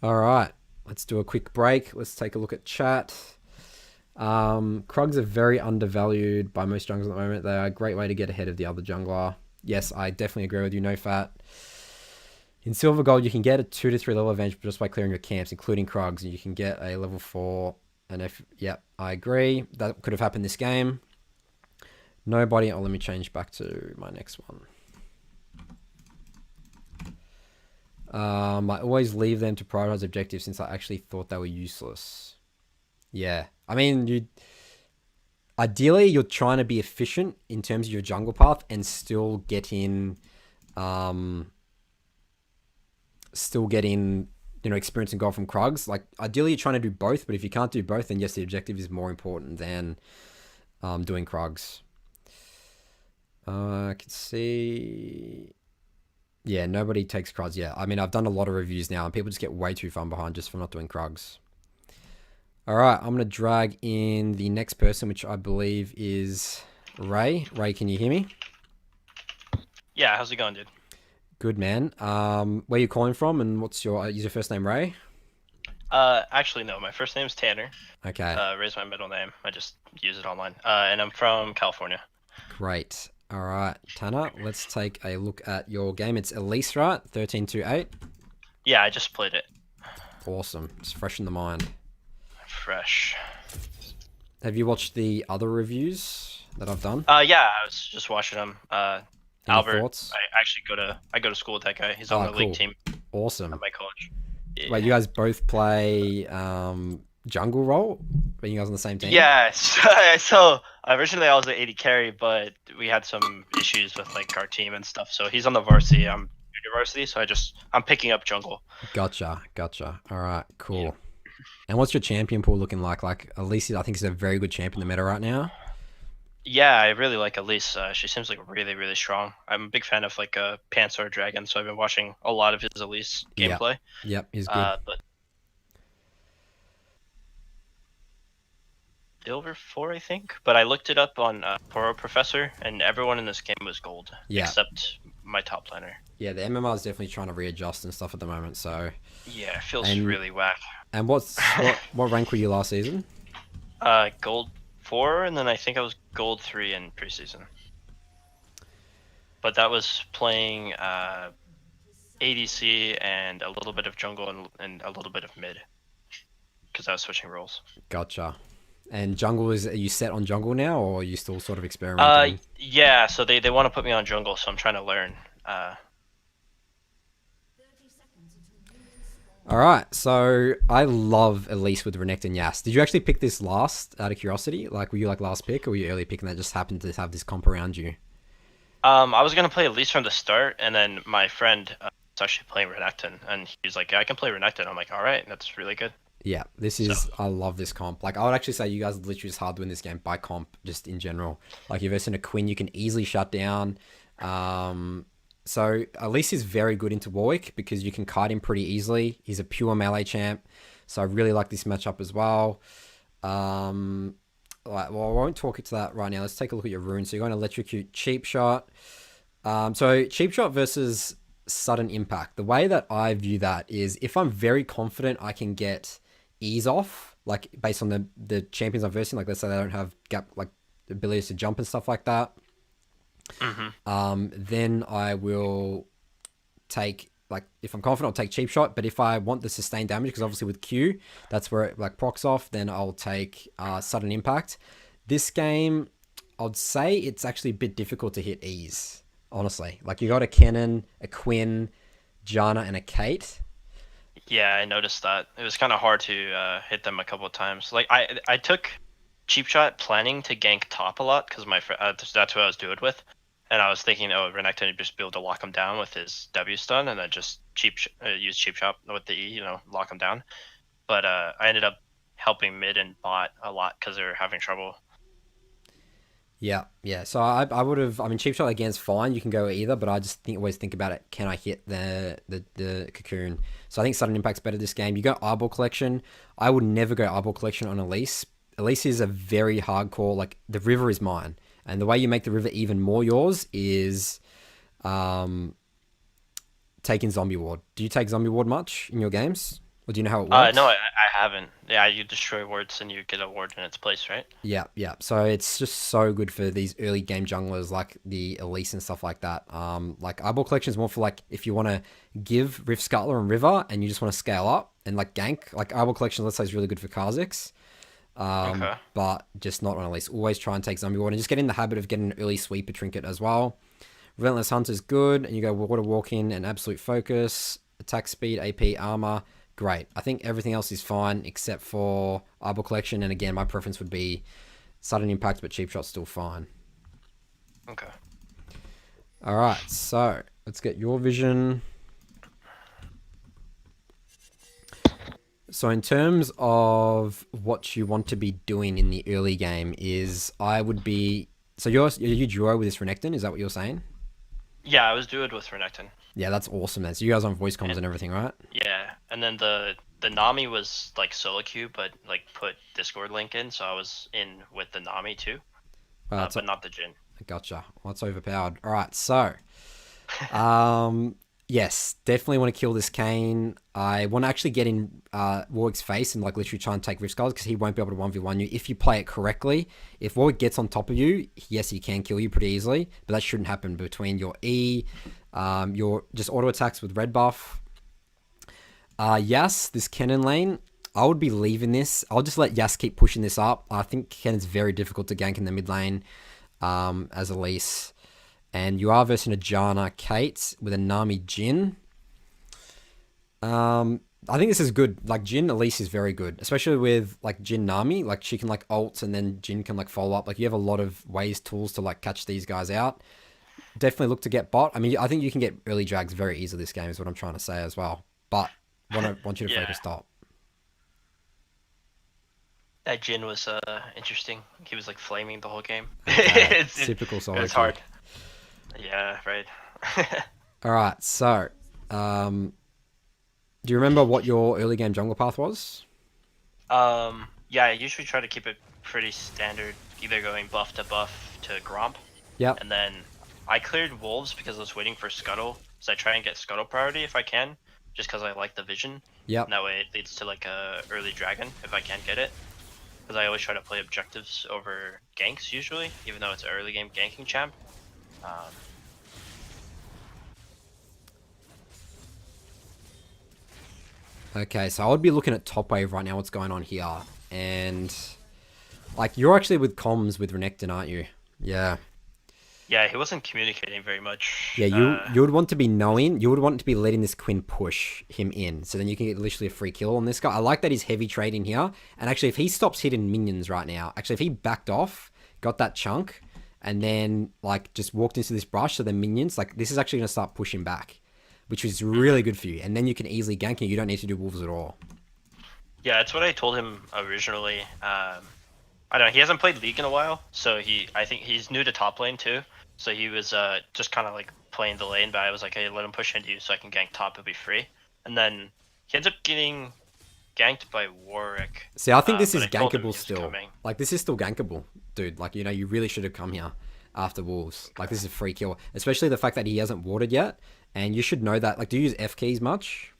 All right. Let's do a quick break. Let's take a look at chat. Krugs are very undervalued by most junglers at the moment. They are a great way to get ahead of the other jungler. Yes, I definitely agree with you. No fat. In silver gold, you can get a 2 to 3 level advantage just by clearing your camps, including Krugs, and you can get a level 4. And yep, I agree. That could have happened this game. Nobody. Oh, let me change back to my next one. I always leave them to prioritize objectives since I actually thought they were useless. Yeah, I mean, ideally you're trying to be efficient in terms of your jungle path and still getting, experience and gold from Krugs. Like ideally you're trying to do both, but if you can't do both, then yes, the objective is more important than doing Krugs. I can see. Yeah, nobody takes Krugs. Yeah, I mean, I've done a lot of reviews now, and people just get way too far behind just for not doing Krugs. All right, I'm going to drag in the next person, which I believe is Ray. Ray, can you hear me? Yeah, how's it going, dude? Good, man. Where are you calling from, and what's your first name, Ray? Actually, no. My first name's Tanner. Okay. Ray's my middle name. I just use it online. And I'm from California. Great. All right, Tanner, let's take a look at your game. It's Elise, right? 13-8? Yeah, I just played it. Awesome. It's fresh in the mind. Fresh. Have you watched the other reviews? that I've done? Yeah, I was just watching him. Any Albert, thoughts? I actually go to school with that guy. He's on the league team Awesome. at my college. Yeah. Wait, you guys both play jungle role? Are you guys on the same team? Yeah, so originally I was an AD carry, but we had some issues with like our team and stuff. So he's on the varsity, I'm junior varsity, so I'm picking up jungle. Gotcha. All right, cool. Yeah. And what's your champion pool looking like? Like Elise, I think is a very good champion in the meta right now. Yeah, I really like Elise. She seems like really, really strong. I'm a big fan of like Panther Dragon, so I've been watching a lot of his Elise gameplay. Yep, he's good. But silver 4, I think. But I looked it up on Poro Professor, and everyone in this game was gold, except my top laner. Yeah, the MMR is definitely trying to readjust and stuff at the moment. So yeah, it feels really whack. And what rank were you last season? Gold 4, and then I think I was gold 3 in preseason. But that was playing ADC and a little bit of jungle and a little bit of mid, because I was switching roles. Gotcha. And jungle, are you set on jungle now, or are you still sort of experimenting? Yeah, so they want to put me on jungle, so I'm trying to learn. All right, so I love Elise with Renekton and Yas. Did you actually pick this last, out of curiosity? Like, were you like last pick, or were you early pick and that just happened to have this comp around you? I was gonna play Elise from the start, and then my friend was actually playing Renekton, and he's like, "Yeah, I can play Renekton." I'm like, "All right, that's really good." Yeah, I love this comp. Like, I would actually say you guys are literally just hard to win this game by comp, just in general. Like, you're versing a Quinn, you can easily shut down. So, Elise is very good into Warwick because you can kite him pretty easily. He's a pure melee champ. So, I really like this matchup as well. Well, I won't talk into that right now. Let's take a look at your runes. So, you're going to electrocute Cheap Shot. So, Cheap Shot versus Sudden Impact. The way that I view that is if I'm very confident I can get ease off, like based on the champions I'm versing, like let's say they don't have the abilities to jump and stuff like that. Then I will take, like, if I'm confident, I'll take Cheap Shot. But if I want the sustained damage, because obviously with Q, that's where it like procs off, then I'll take Sudden Impact. This game, I'd say it's actually a bit difficult to hit ease, honestly. Like, you got a Kennen, a Quinn, Janna, and a Kate. Yeah, I noticed that. It was kind of hard to hit them a couple of times. Like, I took Cheap Shot planning to gank top a lot, because that's what I was doing with. And I was thinking, Renekton would just be able to lock him down with his W stun, and then just use Cheap Shot with the E, lock him down. But I ended up helping mid and bot a lot because they were having trouble. Yeah. So I would have. I mean, Cheap Shot against fine. You can go either, but I just always think about it. Can I hit the cocoon? So I think Sudden Impact's better this game. You go Eyeball Collection. I would never go Eyeball Collection on Elise. Elise is a very hardcore. Like, the river is mine. And the way you make the river even more yours is taking Zombie Ward. Do you take Zombie Ward much in your games? Or do you know how it works? No, I haven't. Yeah, you destroy wards and you get a ward in its place, right? Yeah. So it's just so good for these early game junglers like the Elise and stuff like that. Like, Eyeball Collection is more for like if you want to give Rift Scuttler and River and you just want to scale up and like gank. Like, Eyeball Collection, let's say, is really good for Kha'Zix. But just not on Elise. Always try and take Zombie Ward and just get in the habit of getting an early sweeper trinket as well. Relentless Hunt is good, and you go Water Walk in and Absolute Focus, attack speed, AP, armor. Great. I think everything else is fine except for Eyeball Collection, and again, my preference would be Sudden Impact, but Cheap Shot's still fine. Okay. All right, so let's get your vision. So in terms of what you want to be doing in the early game is so you duo with this Renekton, is that what you're saying? Yeah, I was duoed with Renekton. Yeah, that's awesome, man. So you guys on voice comms and everything, right? Yeah, and then the Nami was like solo queue, but like put Discord link in, so I was in with the Nami too, but not the Jhin. Gotcha. Well, that's overpowered. All right, so yes, definitely want to kill this Kayn. I want to actually get in Warwick's face and like literally try and take Rift Skulls because he won't be able to 1v1 you if you play it correctly. If Warwick gets on top of you, yes, he can kill you pretty easily, but that shouldn't happen between your E, your just auto attacks with red buff. Yas, this Kennen lane, I would be leaving this. I'll just let Yas keep pushing this up. I think Kennen's very difficult to gank in the mid lane. as Elise. And you are versing a Janna Kate with a Nami Jhin. I think this is good. Like, Jhin Elise is very good, especially with like Jhin Nami. Like, she can like ult and then Jhin can like follow up. Like, you have a lot of tools to like catch these guys out. Definitely look to get bot. I mean, I think you can get early drags very easily this game is what I'm trying to say as well. But want you to focus top. That Jhin was interesting. He was like flaming the whole game. Okay. Typical solo. It's hard. Yeah, right. All right, so do you remember what your early game jungle path was? Yeah, I usually try to keep it pretty standard, either going buff to Gromp. Yep. And then I cleared wolves because I was waiting for Scuttle, so I try and get Scuttle priority if I can, just because I like the vision. Yep. And that way it leads to like a early dragon if I can get it. Because I always try to play objectives over ganks usually, even though it's an early game ganking champ. Okay, so I would be looking at top wave right now, what's going on here. And like, you're actually with comms with Renekton, aren't you? Yeah. Yeah, he wasn't communicating very much. Yeah, you would want to be knowing, you would want to be letting this Quinn push him in, so then you can get literally a free kill on this guy. I like that he's heavy trading here, and actually if he stops hitting minions right now, actually if he backed off, got that chunk, and then like just walked into this brush, so the minions, like this is actually going to start pushing back, which is really good for you, and then you can easily gank and you don't need to do wolves at all. Yeah, that's what I told him originally. I don't know, he hasn't played League in a while, so I think he's new to top lane too. So he was just kind of like playing the lane, but I was like, hey, let him push into you so I can gank top, it'll be free. And then he ends up getting ganked by Warwick. See, I think this is gankable still. Like, this is still gankable, dude. Like, you know, you really should have come here after wolves. Like, this is a free kill. Especially the fact that he hasn't warded yet. And you should know that. Like, do you use F keys much?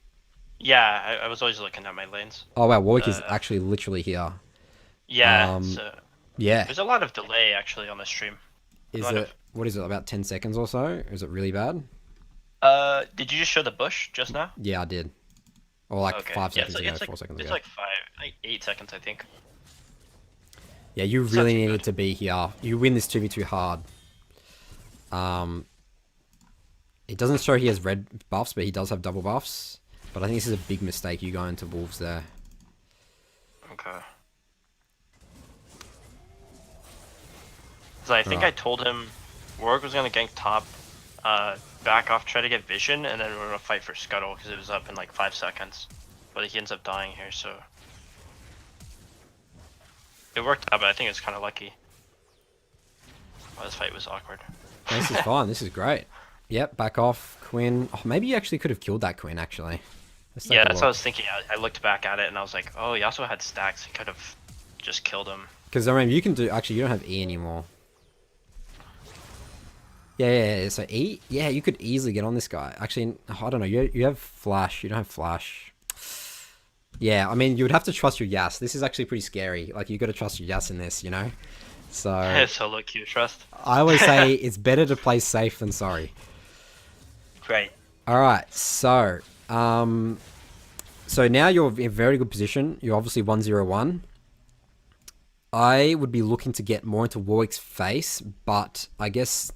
Yeah, I was always looking at my lanes. Oh, wow. Warwick is actually literally here. Yeah, yeah. There's a lot of delay, actually, on the stream. What is it, about 10 seconds or so? Is it really bad? Did you just show the bush just now? Yeah, I did. Or like Okay. 5 seconds ago, it's 4 seconds it's ago. like 8 seconds, I think. Yeah, you really needed to be here. You win this 2v2 hard. It doesn't show he has red buffs, but he does have double buffs. But I think this is a big mistake, you go into wolves there. Okay. So I think I told him Warwick was going to gank top, back off, try to get vision, and then we're going to fight for Scuttle because it was up in like 5 seconds. But he ends up dying here, so... It worked out, but I think it's kind of lucky. Oh, this fight was awkward. This is fine, this is great. Yep, back off, Quinn. Oh, maybe you actually could have killed that Quinn, actually. Yeah, that's what I was thinking. I looked back at it and I was like, oh, he also had stacks. He could have just killed him. Because, I mean, you can do... Actually, you don't have E anymore. Yeah, so E... Yeah, you could easily get on this guy. Actually, I don't know. You have Flash. You don't have Flash. Yeah, I mean, you would have to trust your Yas. This is actually pretty scary. Like, you got to trust your Yas in this, you know? So... Solo queue trust. I always say it's better to play safe than sorry. Great. Alright, so... So now you're in a very good position. You're obviously 1-0-1. I would be looking to get more into Warwick's face, but I guess...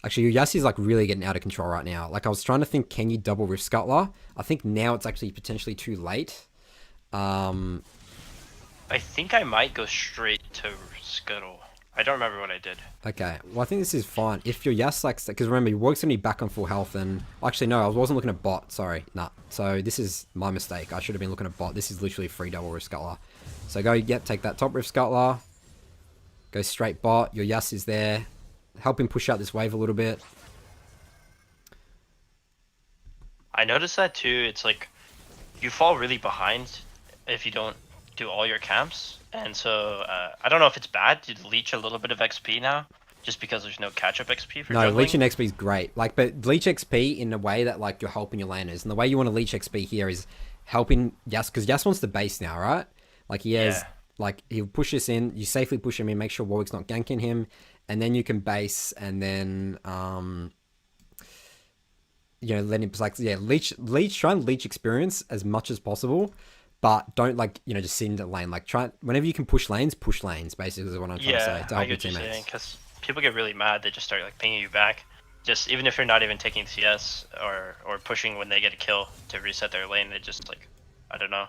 Actually, your Yassi's like really getting out of control right now. Like, I was trying to think, can you double Rift Scuttler? I think now it's actually potentially too late. I think I might go straight to Scuttle. I don't remember what I did. Okay, well, I think this is fine. If your Yas like... Because remember, your Warwick's going to be back on full health, and... Actually, no, I wasn't looking at bot. Sorry, nah. So this is my mistake. I should have been looking at bot. This is literally free double Rift Scuttler. So go, take that top Rift Scuttler. Go straight bot. Your Yas is there. Help him push out this wave a little bit. I noticed that too. It's like you fall really behind if you don't do all your camps, and so I don't know if it's bad to leech a little bit of XP now, just because there's no catch-up XP for juggling. Leeching XP is great. Like, but leech XP in a way that like you're helping your laners, and the way you want to leech XP here is helping Yas, because Yas wants the base now, right? Like he has, like he'll push this in. You safely push him in, make sure Warwick's not ganking him. And then you can base, and then, you know, let him, like, yeah, leech, try and leech experience as much as possible, but don't, like, you know, just sit in the lane. Like, whenever you can push lanes, basically, is what I'm trying to say, to help your teammates. people get really mad. They just start like pinging you back. Just even if you're not even taking CS or pushing when they get a kill to reset their lane, it just like, I don't know.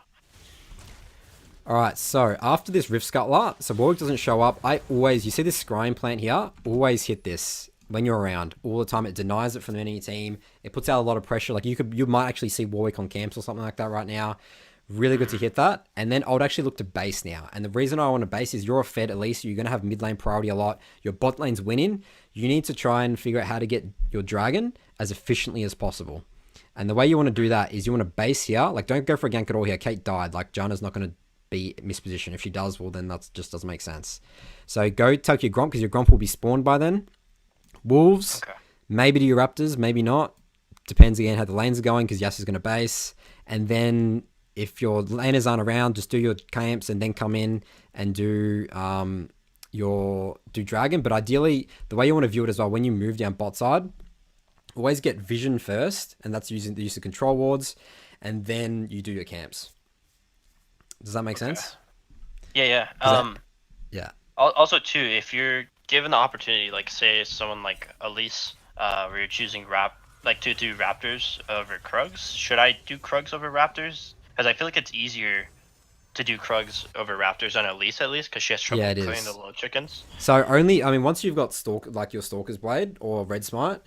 Alright, so after this Rift Scuttler, so Warwick doesn't show up. I always, you see this scrying plant here? Always hit this when you're around. All the time, it denies it from the enemy team. It puts out a lot of pressure. Like you might actually see Warwick on camps or something like that right now. Really good to hit that. And then I would actually look to base now. And the reason I want to base is you're a Fed Elise. You're going to have mid lane priority a lot. Your bot lane's winning. You need to try and figure out how to get your dragon as efficiently as possible. And the way you want to do that is you want to base here. Like, don't go for a gank at all here. Kate died. Like, Janna's not going to be mispositioned. If she does, well, then that just doesn't make sense. So go take your Gromp, because your Gromp will be spawned by then. Wolves, Okay. maybe to your Raptors, maybe not. Depends again how the lanes are going, because Yas is going to base. And then if your laners aren't around, just do your camps and then come in and do dragon. But ideally, the way you want to view it as well, when you move down bot side, always get vision first, and that's using the use of control wards, and then you do your camps. Does that make sense? Yeah. Yeah. Also too, if you're given the opportunity, like say someone like Elise, where you're choosing to do Raptors over Krugs, should I do Krugs over Raptors? Because I feel like it's easier to do Krugs over Raptors on Elise at least, because she has trouble clearing the little chickens. So once you've got your Stalker's Blade or Red Smite,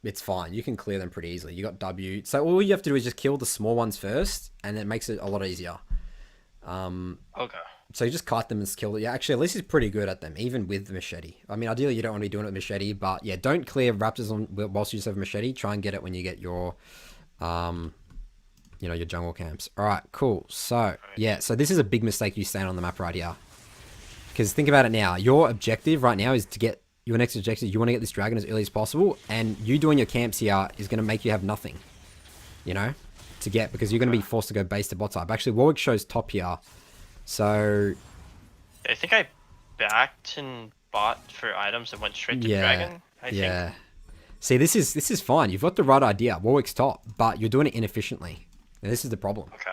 it's fine. You can clear them pretty easily. You got W. So all you have to do is just kill the small ones first, and it makes it a lot easier. Okay. So you just kite them and kill it. Yeah, actually, Elise is pretty good at them, even with the machete. I mean, ideally, you don't want to be doing it with machete, but yeah, don't clear Raptors whilst you just have a machete. Try and get it when you get your, your jungle camps. All right, cool. So yeah, so this is a big mistake you stand on the map right here. Because think about it now. Your objective right now is to get your next objective. You want to get this dragon as early as possible, and you doing your camps here is going to make you have nothing, to get, because you're going to be forced to go base to bot side. But actually, Warwick shows top here. So I think I backed and bought for items and went straight to dragon. I think. See, this is fine. You've got the right idea. Warwick's top, but you're doing it inefficiently. And this is the problem. Okay.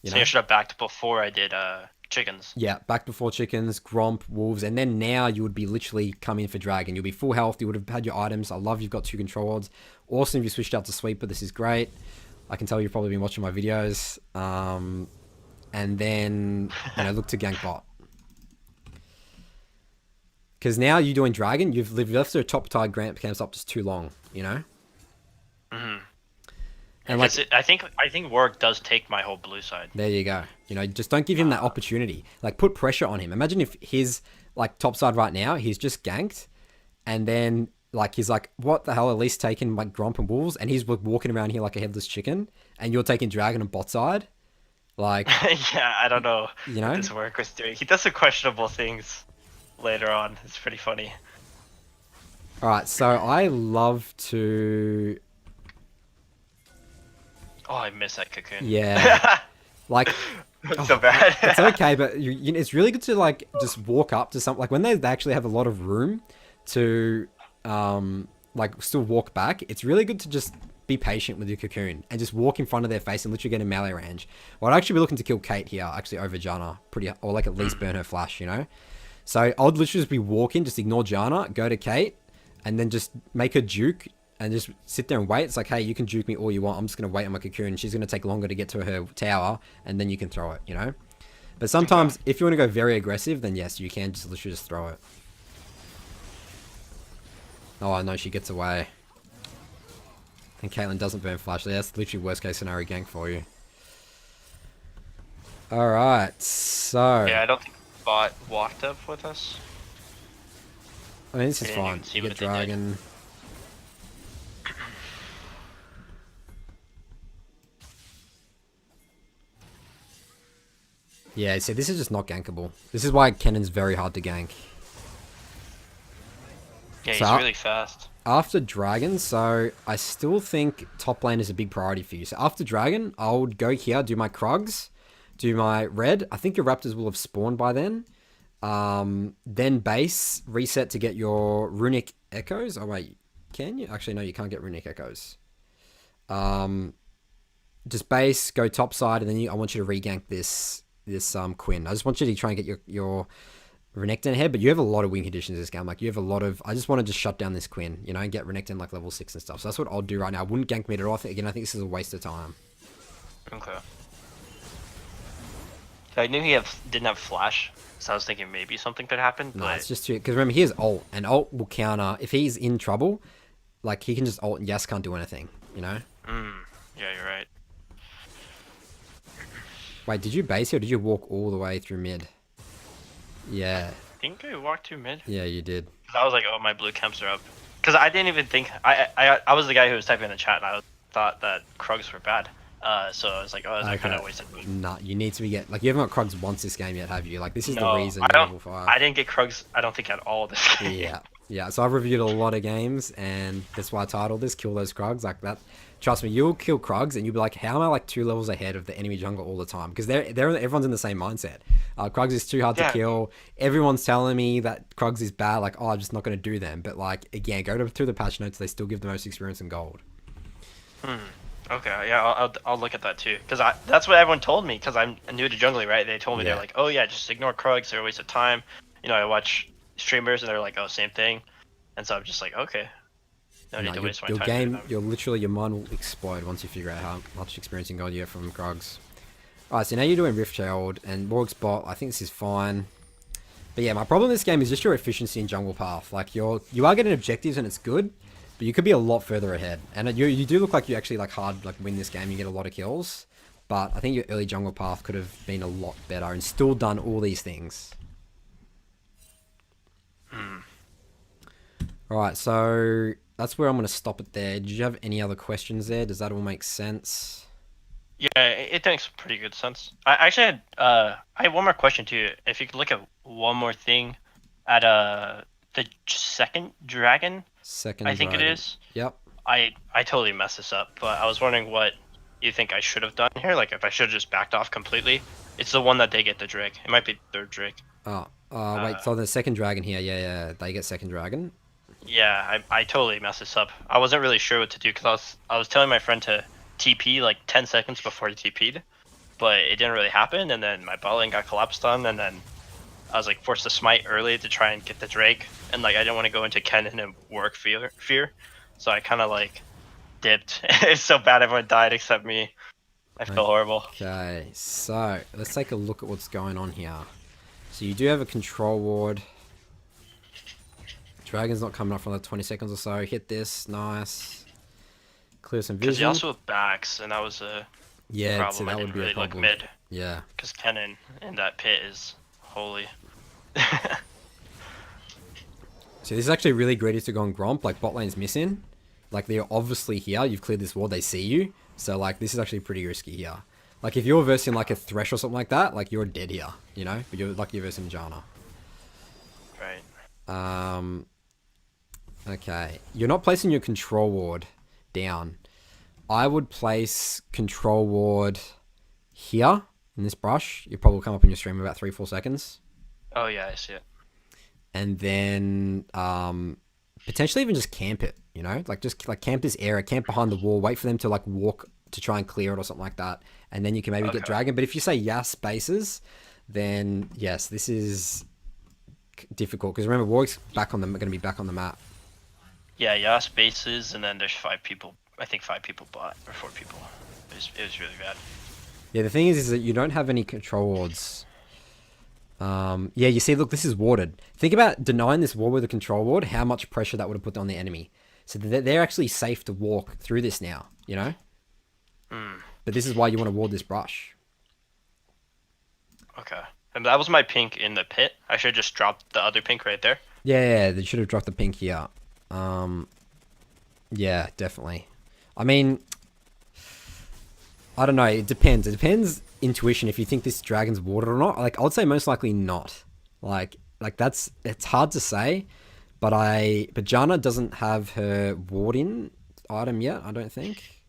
So I should have backed before I did chickens. Yeah, back before chickens, Gromp, wolves, and then now you would be literally coming for dragon. You'll be full health. You would have had your items. I love you've got 2 control wards. Awesome if you switched out to sweeper. This is great. I can tell you've probably been watching my videos. And then look to gank bot. Because now you're doing dragon, you've left the top tide camps up just too long, Mm-hmm. And I think Warwick does take my whole blue side. There you go. Just don't give him that opportunity. Like, put pressure on him. Imagine if his top side right now, he's just ganked, and then he's like, what the hell? Elise taking Gromp and wolves, and he's walking around here like a headless chicken, and you're taking dragon and bot side. Yeah, I don't know. What this Warwick was doing. He does some questionable things later on. It's pretty funny. All right, so I love to. Oh, I miss that cocoon. Yeah. So bad. It's okay, but it's really good to just walk up to something when they actually have a lot of room to still walk back. It's really good to just be patient with your cocoon and just walk in front of their face and literally get in melee range. Well, I'd actually be looking to kill Kate here, actually over Janna, or at least burn her flash, So I would literally just be walking, just ignore Janna, go to Kate, and then just make her juke and just sit there and wait. It's like, hey, you can juke me all you want. I'm just going to wait on my cocoon. She's going to take longer to get to her tower, and then you can throw it, But sometimes, if you want to go very aggressive, then yes, you can just literally just throw it. Oh, I know, she gets away. And Caitlyn doesn't burn flash. That's literally worst case scenario gank for you. Alright, so... Yeah, I don't think bot walked up with us. I mean, this is fine. You get dragon. Yeah, see, this is just not gankable. This is why Kennen's very hard to gank. Yeah, he's really fast. After dragon, so I still think top lane is a big priority for you. So after dragon, I would go here, do my Krugs, do my red. I think your Raptors will have spawned by then. Then base, reset to get your runic echoes. Oh wait, can you? Actually, no, you can't get runic echoes. Just base, go top side, and then I want you to regank this Quinn. I just want you to try and get your Renekton ahead, but you have a lot of win conditions this game. Like, you have a lot of... I just want to just shut down this Quinn, you know, and get Renekton, like, level 6 and stuff. So that's what I'll do right now. I wouldn't gank mid at all. Again, I think this is a waste of time. Okay. So I knew he didn't have flash, so I was thinking maybe something could happen. No, but... it's just too... Because remember, he has ult, and ult will counter... If he's in trouble, like, he can just ult and Yas can't do anything, you know? Yeah, you're right. Wait, did you base here or did you walk all the way through mid? Yeah. I think I walked through mid. Yeah, you did. Cause I was like, oh, my blue camps are up. Because I didn't even think... I was the guy who was typing in the chat, and I thought that Krugs were bad. So I was like, oh, I kind of wasted blue. Nah, you need to be get... Like, you haven't got Krugs once this game yet, have you? Like, this is No, the reason you're level 5. I didn't get Krugs, I don't think, at all this game. Yeah. Yeah, so I've reviewed a lot of games, and that's why I titled this, Kill Those Krugs. Like, that... Trust me, you'll kill Krugs, and you'll be like, how am I, like, 2 levels ahead of the enemy jungle all the time? Because everyone's in the same mindset. Krugs is too hard to kill. Everyone's telling me that Krugs is bad. Like, oh, I'm just not going to do them. But, like, again, go through the patch notes. They still give the most experience in gold. Okay, yeah, I'll look at that too. Because that's what everyone told me, because I'm new to jungling, right? They told me, they're like, oh yeah, just ignore Krugs, they're a waste of time. You know, I watch streamers, and they're like, oh, same thing. And so I'm just like, okay. No need to waste my time. Your mind will explode once you figure out how much experience in gold you have from Krugs. Alright, so now you're doing Riftchild and Morg's bot. I think this is fine. But yeah, my problem in this game is just your efficiency in jungle path. Like, you are getting objectives and it's good, but you could be a lot further ahead. And you do look like you actually, like, hard, like, win this game. You get a lot of kills. But I think your early jungle path could have been a lot better and still done all these things. Alright, so that's where I'm going to stop it there. Did you have any other questions there? Does that all make sense? Yeah, it makes pretty good sense. I actually had I have one more question too. If you could look at one more thing at the second dragon. I think it is. Yep. I totally messed this up, but I was wondering what you think I should have done here. Like, if I should have just backed off completely. It's the one that they get the Drake. It might be third Drake. Oh, wait. So the second dragon here. Yeah. They get second dragon. Yeah, I totally messed this up. I wasn't really sure what to do because I was telling my friend to TP like 10 seconds before he TP'd, but it didn't really happen. And then my bot lane got collapsed on, and then I was like forced to smite early to try and get the Drake. And like I didn't want to go into Kennen and work fear, so I kind of like dipped. It's so bad everyone died except me. I feel horrible. Okay, so let's take a look at what's going on here. So you do have a control ward. Dragon's not coming up for like 20 seconds or so. Hit this, nice. Clear some vision. Because he also have backs, and that was a problem. So that would be really a problem. Look mid. Yeah. Because Kennen in that pit is holy. So this is actually really greedy to go on Gromp. Like, bot lane's missing. Like, they're obviously here. You've cleared this ward. They see you. So, like, this is actually pretty risky here. Like, if you're versing, like, a Thresh or something like that, like, you're dead here, you know? But you're lucky you're versing Janna. Right. Okay. You're not placing your control ward down. I would place control ward here in this brush. You'll probably come up in your stream in about 3-4 seconds. Oh, yeah, I see it. And then potentially even just camp it, you know? Like, just like camp this area, camp behind the wall, wait for them to like walk to try and clear it or something like that. And then you can maybe get dragon. But if you say Yas bases, then yes, this is difficult. Because remember, Warwick's going to be back on the map. Yeah, Yas bases, and then there's 5 people. I think 5 people bought, or 4 people. It was really bad. Yeah, the thing is that you don't have any control wards. Yeah, you see, look, this is warded. Think about denying this ward with a control ward, how much pressure that would have put on the enemy. So they're actually safe to walk through this now, you know? But this is why you want to ward this brush. Okay. And that was my pink in the pit. I should have just dropped the other pink right there. Yeah, they should have dropped the pink here. Yeah, definitely. I mean, I don't know. It depends. It depends intuition if you think this dragon's watered or not. Like, I would say most likely not. Like it's hard to say. But Janna doesn't have her ward-in item yet, I don't think.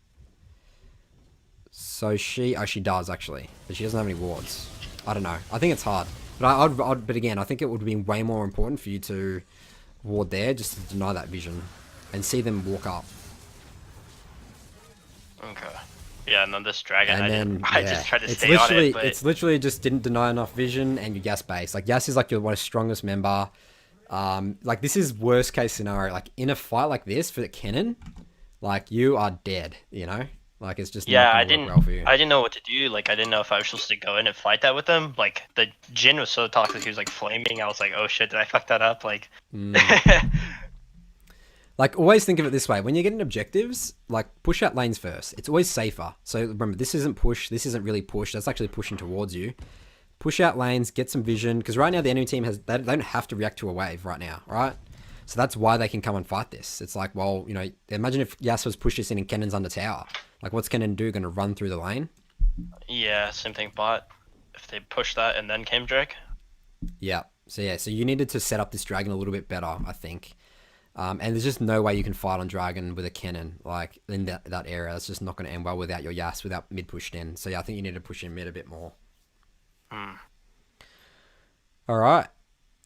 So she does actually, but she doesn't have any wards. I don't know. I think it's hard. But but again, I think it would be way more important for you to ward there just to deny that vision and see them walk up. Okay. Yeah, and then this dragon, And I then just tried to it's stay on literally it, but it's literally just didn't deny enough vision and your gas base. Like Yas is like your one of strongest member. Like this is worst case scenario. Like in a fight like this for the cannon, like you are dead. You know, like it's just yeah, not gonna work well for you. I didn't know what to do. Like I didn't know if I was supposed to go in and fight that with him. Like the Jin was so toxic, he was like flaming. I was like, oh shit, did I fuck that up? Like, Like always think of it this way: when you're getting objectives, like push out lanes first. It's always safer. So remember, this isn't push. This isn't really push. That's actually pushing towards you. Push out lanes, get some vision, because right now the enemy team they don't have to react to a wave right now, right? So that's why they can come and fight this. It's like, well, you know, imagine if Yasuo's pushed this in and Kennon's under tower. Like, what's Kennon do? Going to run through the lane? yeah, same thing. Bot. If they push that and then came Drake. Yeah. So you needed to set up this dragon a little bit better, I think. And there's just no way you can fight on dragon with a cannon, like in that area. It's just not going to end well without your Yas, without mid pushed in. So yeah, I think you need to push in mid a bit more. All right.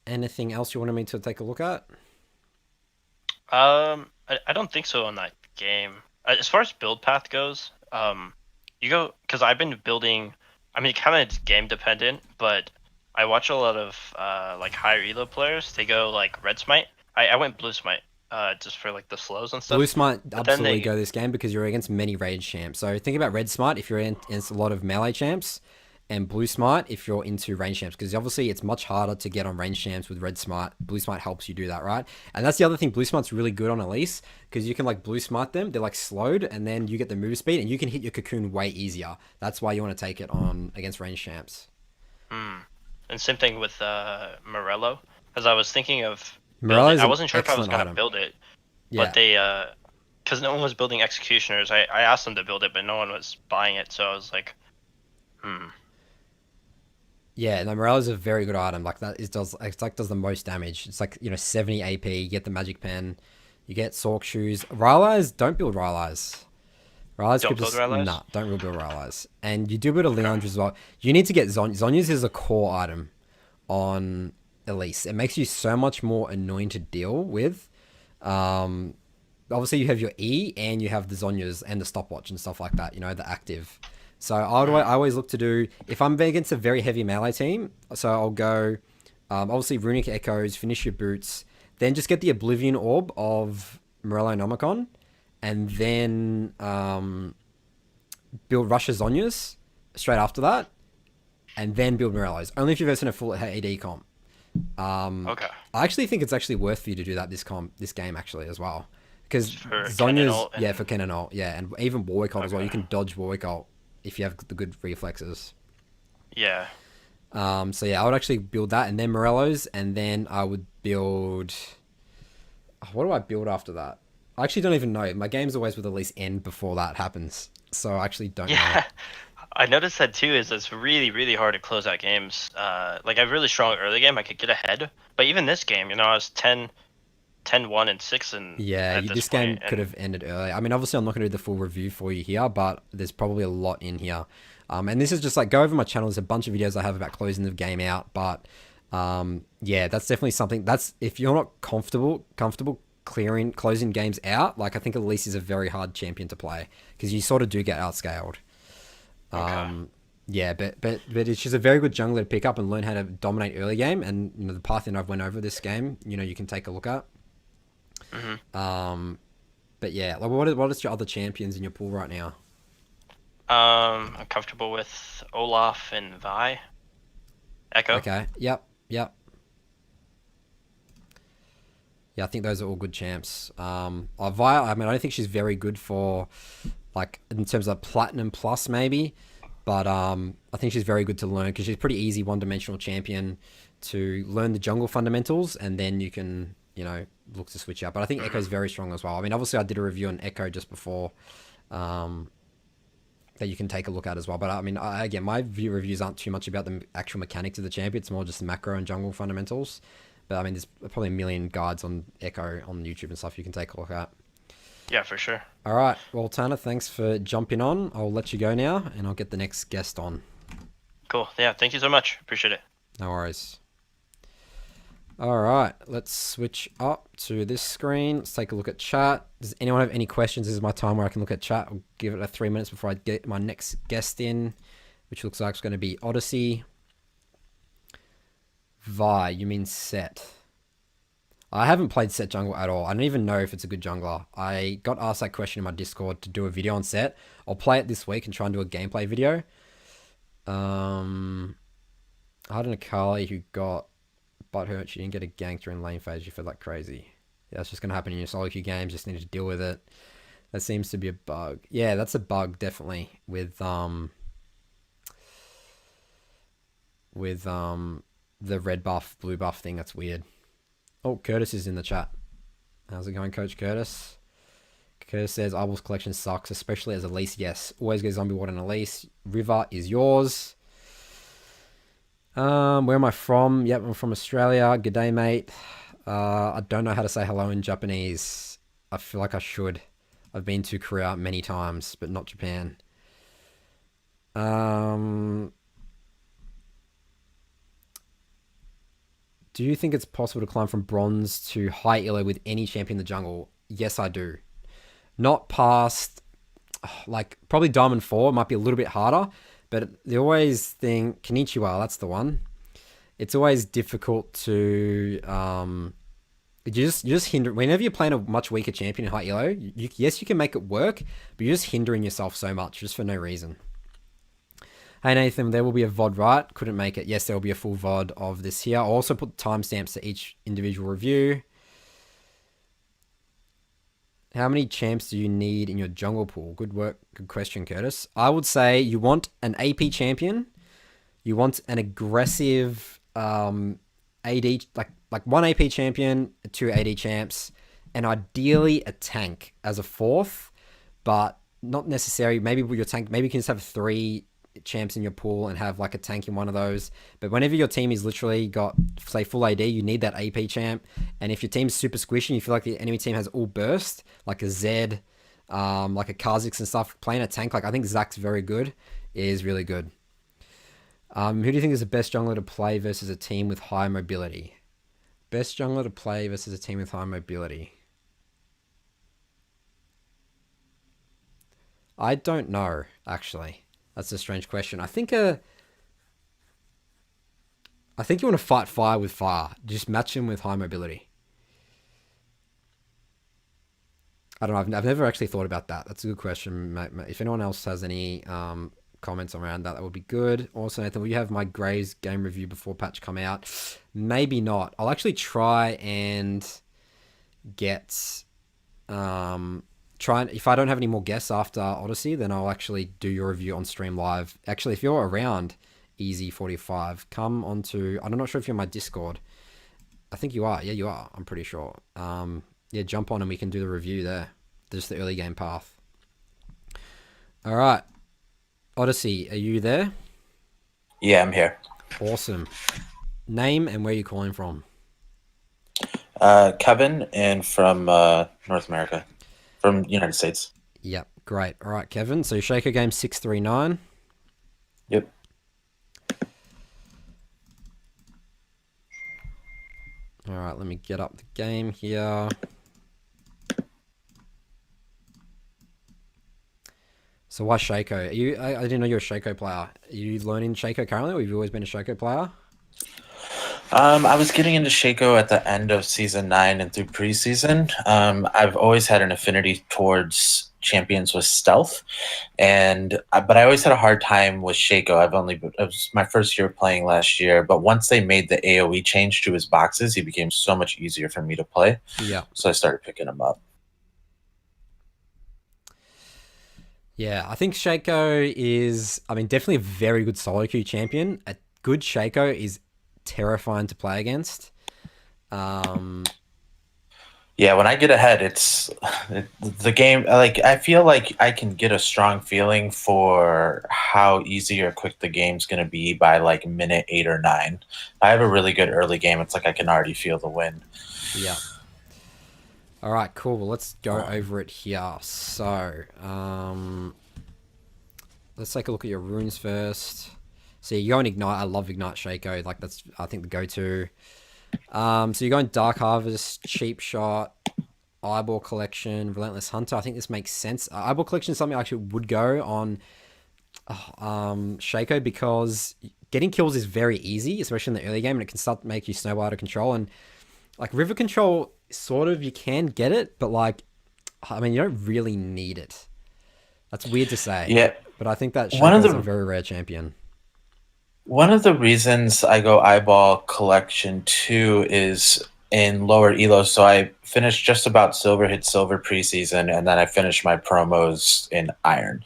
Anything else you wanted me to take a look at? I don't think so on that game. As far as build path goes, you go because I've been building. I mean, kind of game dependent, but I watch a lot of like higher elo players. They go like red smite. I went blue smite just for like the slows and stuff. Blue smite But then absolutely they- go this game because you're against many rage champs. So think about red smite if you're against a lot of melee champs, and blue smite if you're into range champs, because obviously it's much harder to get on range champs with red smite. Blue smite helps you do that, right? And that's the other thing. Blue smite's really good on Elise because you can like blue smite them. They're like slowed, and then you get the move speed, and you can hit your cocoon way easier. That's why you want to take it on against range champs. And same thing with Morello, because I was thinking of Morello's I an wasn't sure if I was excellent gonna item. build it, Yeah. but they because no one was building executioners. I asked them to build it, but no one was buying it. So I was like, Yeah, no, Morello's a very good item. Like that does the most damage. It's like, you know, 70 AP. You get the magic pen, you get Sork shoes. Rylai's, don't build Rylai's. Rylai's Don't build Rylai's? Nah, don't really build Rylai's. And you do build a Leandra as well. You need to get Zhonya's is a core item on Elise. It makes you so much more annoying to deal with. Obviously you have your E and you have the Zhonya's and the stopwatch and stuff like that, you know, the active. So I always look to do, if I'm against a very heavy melee team, so I'll go, obviously Runic Echoes, finish your boots, then just get the Oblivion Orb of Morello Nomicon, and then build Russia Zhonya's straight after that, and then build Morello's. Only if you're versing a full AD comp. okay. I actually think it's actually worth for you to do that this game actually as well. Because For Zhonya's, cannon ult yeah, and- for cannon ult, yeah, and even Warwick ult as well. Okay. You can dodge Warwick ult if you have the good reflexes. Yeah. So yeah, I would actually build that and then Morello's, and then I would build. What do I build after that? I actually don't even know. My game's always with at least end before that happens, so I actually don't know. Yeah. I noticed that too. Is it's really really hard to close out games. Like I have really strong early game. I could get ahead, but even this game, you know, I was 10-1 and 6 and Yeah, at this game point, could and- have ended earlier. I mean, obviously, I'm not going to do the full review for you here, but there's probably a lot in here. And this is just like, go over my channel. There's a bunch of videos I have about closing the game out. But yeah, that's definitely something. That's if you're not comfortable closing games out. Like I think Elise is a very hard champion to play because you sort of do get outscaled. Okay. Yeah, but it's just a very good jungler to pick up and learn how to dominate early game. And you know the path that I've went over this game, you know, you can take a look at. But yeah, like what is your other champions in your pool right now? I'm comfortable with Olaf and Vi. Ekko. Okay. Yep. Yeah, I think those are all good champs. Via, I mean, I don't think she's very good for, like, in terms of platinum plus maybe, but I think she's very good to learn because she's pretty easy one-dimensional champion to learn the jungle fundamentals, and then you can, you know, look to switch out. But I think Ekko's very strong as well. I mean, obviously I did a review on Ekko just before, that you can take a look at as well. But I mean, again, my reviews aren't too much about the actual mechanics of the champion. It's more just the macro and jungle fundamentals. But I mean, there's probably a million guides on Ekko on YouTube and stuff you can take a look at. Yeah, for sure. All right. Well, Tanner, thanks for jumping on. I'll let you go now, and I'll get the next guest on. Cool. Yeah, thank you so much. Appreciate it. No worries. All right, let's switch up to this screen. Let's take a look at chat. Does anyone have any questions? This is my time where I can look at chat. I'll give it 3 minutes before I get my next guest in, which looks like it's going to be Odyssey. Vi, you mean Set? I haven't played Set jungle at all. I don't even know if it's a good jungler. I got asked that question in my Discord to do a video on Set. I'll play it this week and try and do a gameplay video. I had an Akali who got butthurt. She didn't get a gank during lane phase. She felt like crazy. Yeah, that's just going to happen in your solo queue games. Just need to deal with it. That seems to be a bug. Yeah, that's a bug, definitely. With the red buff, blue buff thing. That's weird. Oh, Curtis is in the chat. How's it going, Coach Curtis? Curtis says, Eyeballs collection sucks, especially as Elise. Yes, always go Zombie Water and Elise. River is yours. Where am I from? Yep, I'm from Australia. Good day, mate. I don't know how to say hello in Japanese. I feel like I should. I've been to Korea many times, but not Japan. Do you think it's possible to climb from bronze to high elo with any champion in the jungle? Yes, I do. Not past, like, probably Diamond 4 might be a little bit harder, but they always think, Konnichiwa, that's the one. It's always difficult to, you just hinder, whenever you're playing a much weaker champion in high elo, yes, you can make it work, but you're just hindering yourself so much, just for no reason. Hey Nathan, there will be a VOD, right? Couldn't make it. Yes, there will be a full VOD of this here. I'll also put timestamps to each individual review. How many champs do you need in your jungle pool? Good work. Good question, Curtis. I would say you want an AP champion. You want an aggressive AD, like one AP champion, 2 AD champs, and ideally a tank as a 4th, but not necessary. Maybe with your tank, maybe you can just have 3 champs in your pool and have like a tank in one of those. But whenever your team is literally got, say, full AD, you need that AP champ. And if your team's super squishy and you feel like the enemy team has all burst, like a Zed, like a Kha'Zix and stuff, playing a tank, like I think Zax's very good, is really good. Who do you think is the best jungler to play versus a team with high mobility? Best jungler to play versus a team with high mobility. I don't know, actually. That's a strange question. I think you want to fight fire with fire. Just match him with high mobility. I don't know. I've never actually thought about that. That's a good question. If anyone else has any comments around that, that would be good. Also, Nathan, will you have my Graves game review before patch come out? Maybe not. I'll actually try and get... if I don't have any more guests after Odyssey, then I'll actually do your review on stream live. Actually, if you're around, Easy45, come onto... I'm not sure if you're on my Discord. I think you are. Yeah, you are. I'm pretty sure. Yeah, jump on and we can do the review there. Just the early game path. All right. Odyssey, are you there? Yeah, I'm here. Awesome. Name and where you're calling from? Kevin, and from North America. From United States. Yep, great. All right, Kevin. So Shaco game 639. Yep. All right, let me get up the game here. So why Shaco? I didn't know you were a Shaco player. Are you learning Shaco currently, or have you always been a Shaco player? I was getting into Shaco at the end of season 9 and through preseason. I've always had an affinity towards champions with stealth, but I always had a hard time with Shaco. It was my first year playing last year, but once they made the AoE change to his boxes, he became so much easier for me to play. Yeah. So I started picking him up. Yeah, I think Shaco is, definitely a very good solo queue champion. A good Shaco is terrifying to play against. Yeah, when I get ahead, the game, like, I feel like I can get a strong feeling for how easy or quick the game's going to be by like minute 8 or 9. I have a really good early game. It's like I can already feel the win. Yeah. All right, cool. Well, let's go over it here. So, let's take a look at your runes first. So you go and Ignite. I love Ignite Shaco. Like, that's, I think, the go-to. So you're going Dark Harvest, Cheap Shot, Eyeball Collection, Relentless Hunter. I think this makes sense. Eyeball Collection is something I actually would go on Shaco, because getting kills is very easy, especially in the early game, and it can start to make you snowball out of control. And like River Control, sort of, you can get it, but like, I mean, you don't really need it. That's weird to say. Yeah. But I think that One of Shaco is the- a very rare champion. One of the reasons I go eyeball collection too is in lower elo. So I finished just about silver, hit silver preseason, and then I finished my promos in iron.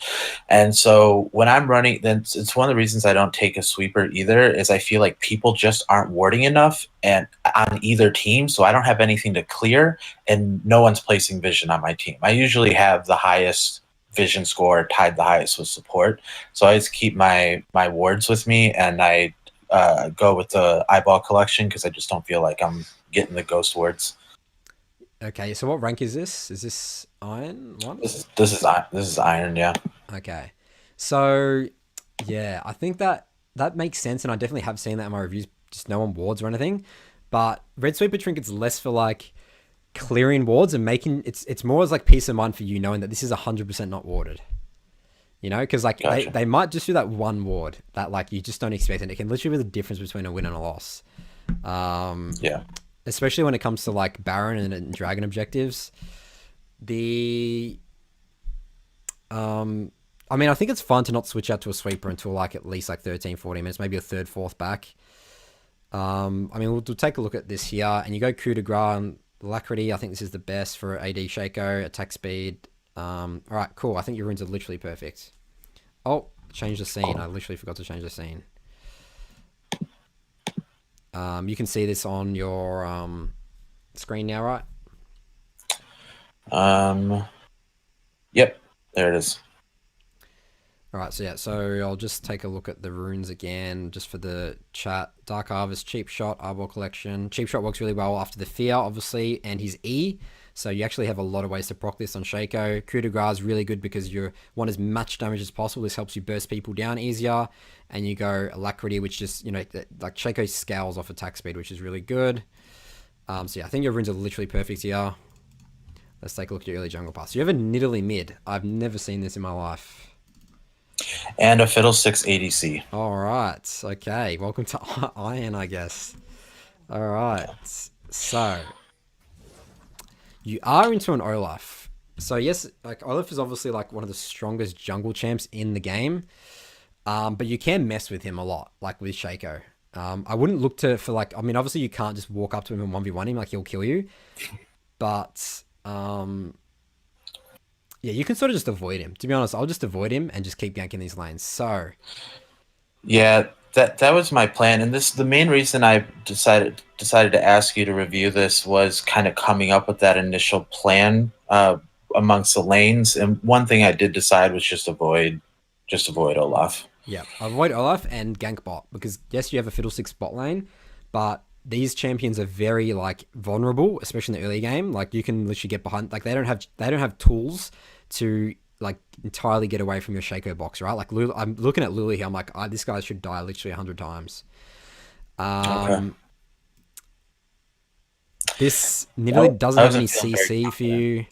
And so when I'm running, then it's one of the reasons I don't take a sweeper either, is I feel like people just aren't warding enough and on either team. So I don't have anything to clear, and no one's placing vision on my team. I usually have the highest vision score, tied the highest with support. So I just keep my wards with me, and I go with the eyeball collection because I just don't feel like I'm getting the ghost wards. Okay, so what rank is this? Is this Iron 1? This is iron, yeah. Okay. So, yeah, I think that makes sense, and I definitely have seen that in my reviews, just no one wards or anything. But Red Sweeper Trinket's less for, like, clearing wards and making... It's more as, like, peace of mind for you knowing that this is 100% not warded. You know? Because, like, Gotcha. they might just do that one ward that, like, you just don't expect, and it can literally be the difference between a win and a loss. Yeah. Especially when it comes to like Baron and Dragon objectives. I mean, I think it's fun to not switch out to a sweeper until like at least like 13, 14 minutes, maybe a third, fourth back. I mean, we'll take a look at this here, and you go coup de grace and Alacrity. I think this is the best for AD Shaco, attack speed. All right, cool. I think your runes are literally perfect. Oh, change the scene. I literally forgot to change the scene. You can see this on your screen now, right? Yep, there it is. All right, so yeah, so I'll just take a look at the runes again, just for the chat. Dark Harvest, Cheap Shot, Eyeball Collection. Cheap Shot works really well after the Fear, obviously, and his E. So you actually have a lot of ways to proc this on Shaco. Coup de grace is really good because you want as much damage as possible. This helps you burst people down easier. And you go Alacrity, which just, you know, like Shaco scales off attack speed, which is really good. So yeah, I think your runes are literally perfect here. Let's take a look at your early jungle pass. So you have a Nidalee mid. I've never seen this in my life. And a Fiddlesticks ADC. All right. Okay. Welcome to Iron, I guess. All right. So you are into an Olaf. So yes, like Olaf is obviously like one of the strongest jungle champs in the game. But you can mess with him a lot, like with Shaco. I wouldn't look for like, I mean, obviously you can't just walk up to him and 1v1 him, like he'll kill you. But yeah, you can sort of just avoid him. To be honest, I'll just avoid him and just keep ganking these lanes. So Yeah, that was my plan, and the main reason I decided to ask you to review this was kind of coming up with that initial plan amongst the lanes. And one thing I did decide was just avoid Olaf. yeah, avoid Olaf and gank bot, because yes, you have a Fiddlesticks bot lane, but these champions are very like vulnerable, especially in the early game. Like you can literally get behind, like they don't have tools to like entirely get away from your Shaco box, right? Like Lulu, I'm looking at Lulu here. I'm like, this guy should die literally 100 times. Okay. This Nidalee doesn't have any wasn't feeling very CC for you.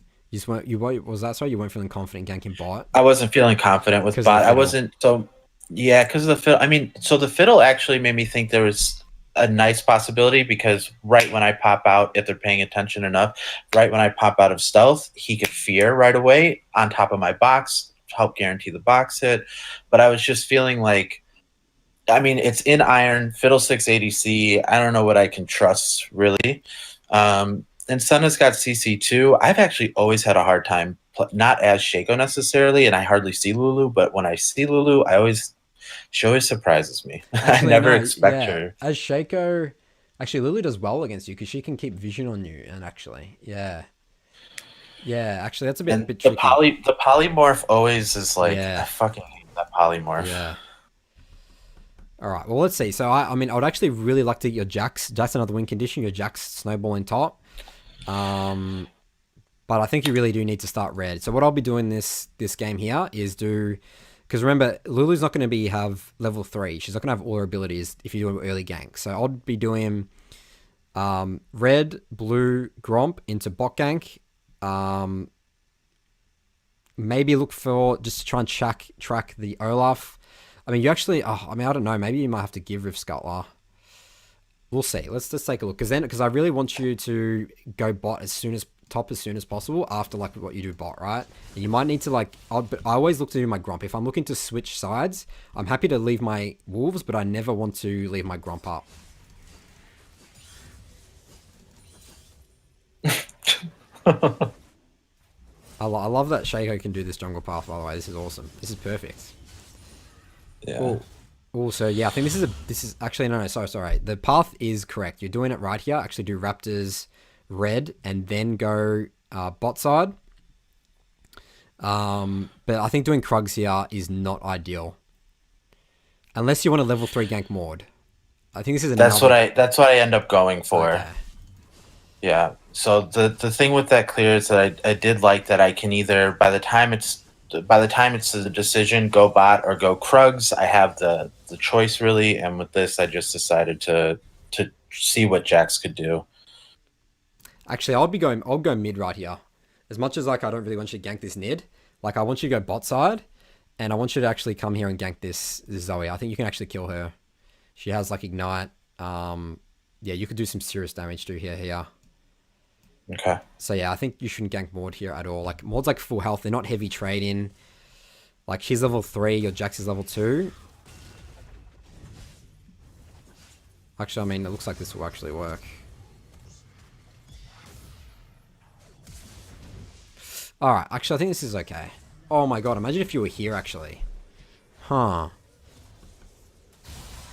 You weren't feeling confident ganking bot. I wasn't feeling confident with 'Cause of the bot. I fiddle. wasn't so. Yeah, because of the fiddle. I mean, so the fiddle actually made me think there was a nice possibility, because right when I pop out, if they're paying attention enough, right when I pop out of stealth, he could fear right away on top of my box, help guarantee the box hit. But I was just feeling like, I mean, it's in iron, Fiddlesticks ADC. I don't know what I can trust really. And Senna's got CC too. I've actually always had a hard time, not as Shaco necessarily, and I hardly see Lulu, but when I see Lulu, she always surprises me. Actually, I never no, expect yeah. her. As Shaco, actually, Lily does well against you because she can keep vision on you. And actually, yeah, actually, that's a bit And tricky. the polymorph always is like, Yeah. I fucking hate that polymorph. Yeah. All right. Well, let's see. So, I mean, I would actually really like to get your Jax. That's another win condition. Your Jax snowballing top. But I think you really do need to start red. So what I'll be doing this game here is because remember, Lulu's not going to have level 3. She's not going to have all her abilities if you do an early gank. So I'll be doing, because Lulu's not going to be have level 3. She's not going to have all her abilities if you do an early gank. So I'll be doing, because remember, Lulu's not going to have level 3. She's not going to have all her abilities if you do an early gank. So I'll be doing Red, blue, Gromp into bot gank. Maybe look for just to try and track the Olaf. I mean, you actually. I don't know. Maybe you might have to give Rift Scuttler. We'll see. Let's just take a look because I really want you to go bot as soon as possible after like what you do bot, right? And you might need to like. But I always look to do my Gromp. If I'm looking to switch sides, I'm happy to leave my wolves, but I never want to leave my Gromp up. I love that Shaco can do this jungle path, by the way. This is awesome. This is perfect. Yeah. Also, yeah, I think this is actually, no, sorry. The path is correct. You're doing it right here. Actually do Raptors red and then go bot side. But I think doing Krugs here is not ideal. Unless you want to level 3 gank Maud. I think this is that's what I end up going for. Okay. Yeah. So the thing with that clear is that I did like that I can either by the time it's the decision, go bot or go Krugs. I have the choice really, and with this I just decided to see what Jax could do. Actually, I'll go mid right here. As much as like I don't really want you to gank this Nid, like I want you to go bot side, and I want you to actually come here and gank this Zoe. I think you can actually kill her. She has like ignite. Yeah, you could do some serious damage to her here. Okay. So yeah, I think you shouldn't gank Maud here at all. Like Maud's like full health. They're not heavy trading. Like she's level 3. Your Jax is level 2. Actually, I mean, it looks like this will actually work. Alright, actually, I think this is okay. Oh my god, imagine if you were here, actually. Huh.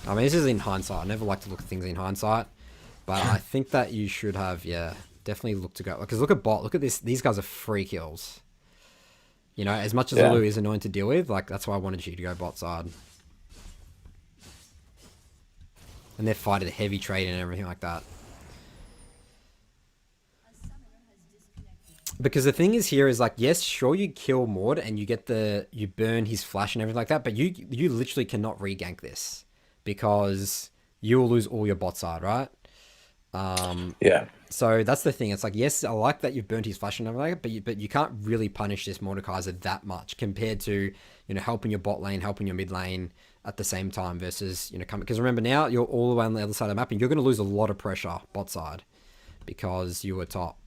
I mean, this is in hindsight. I never like to look at things in hindsight. But I think that you should have, yeah, definitely look to go. Because look at bot. Look at this. These guys are free kills. You know, as much as Lulu is annoying to deal with, like, that's why I wanted you to go bot side. And they're fighting the heavy trading and everything like that. Because the thing is here is like, yes, sure, you kill Maud and you burn his flash and everything like that, but you literally cannot re-gank this because you will lose all your bot side, right? Yeah. So that's the thing. It's like, yes, I like that you've burnt his flash and everything, but you can't really punish this Mordekaiser that much compared to, you know, helping your bot lane, helping your mid lane at the same time versus, you know, because remember now you're all the way on the other side of the map and you're going to lose a lot of pressure bot side because you were top.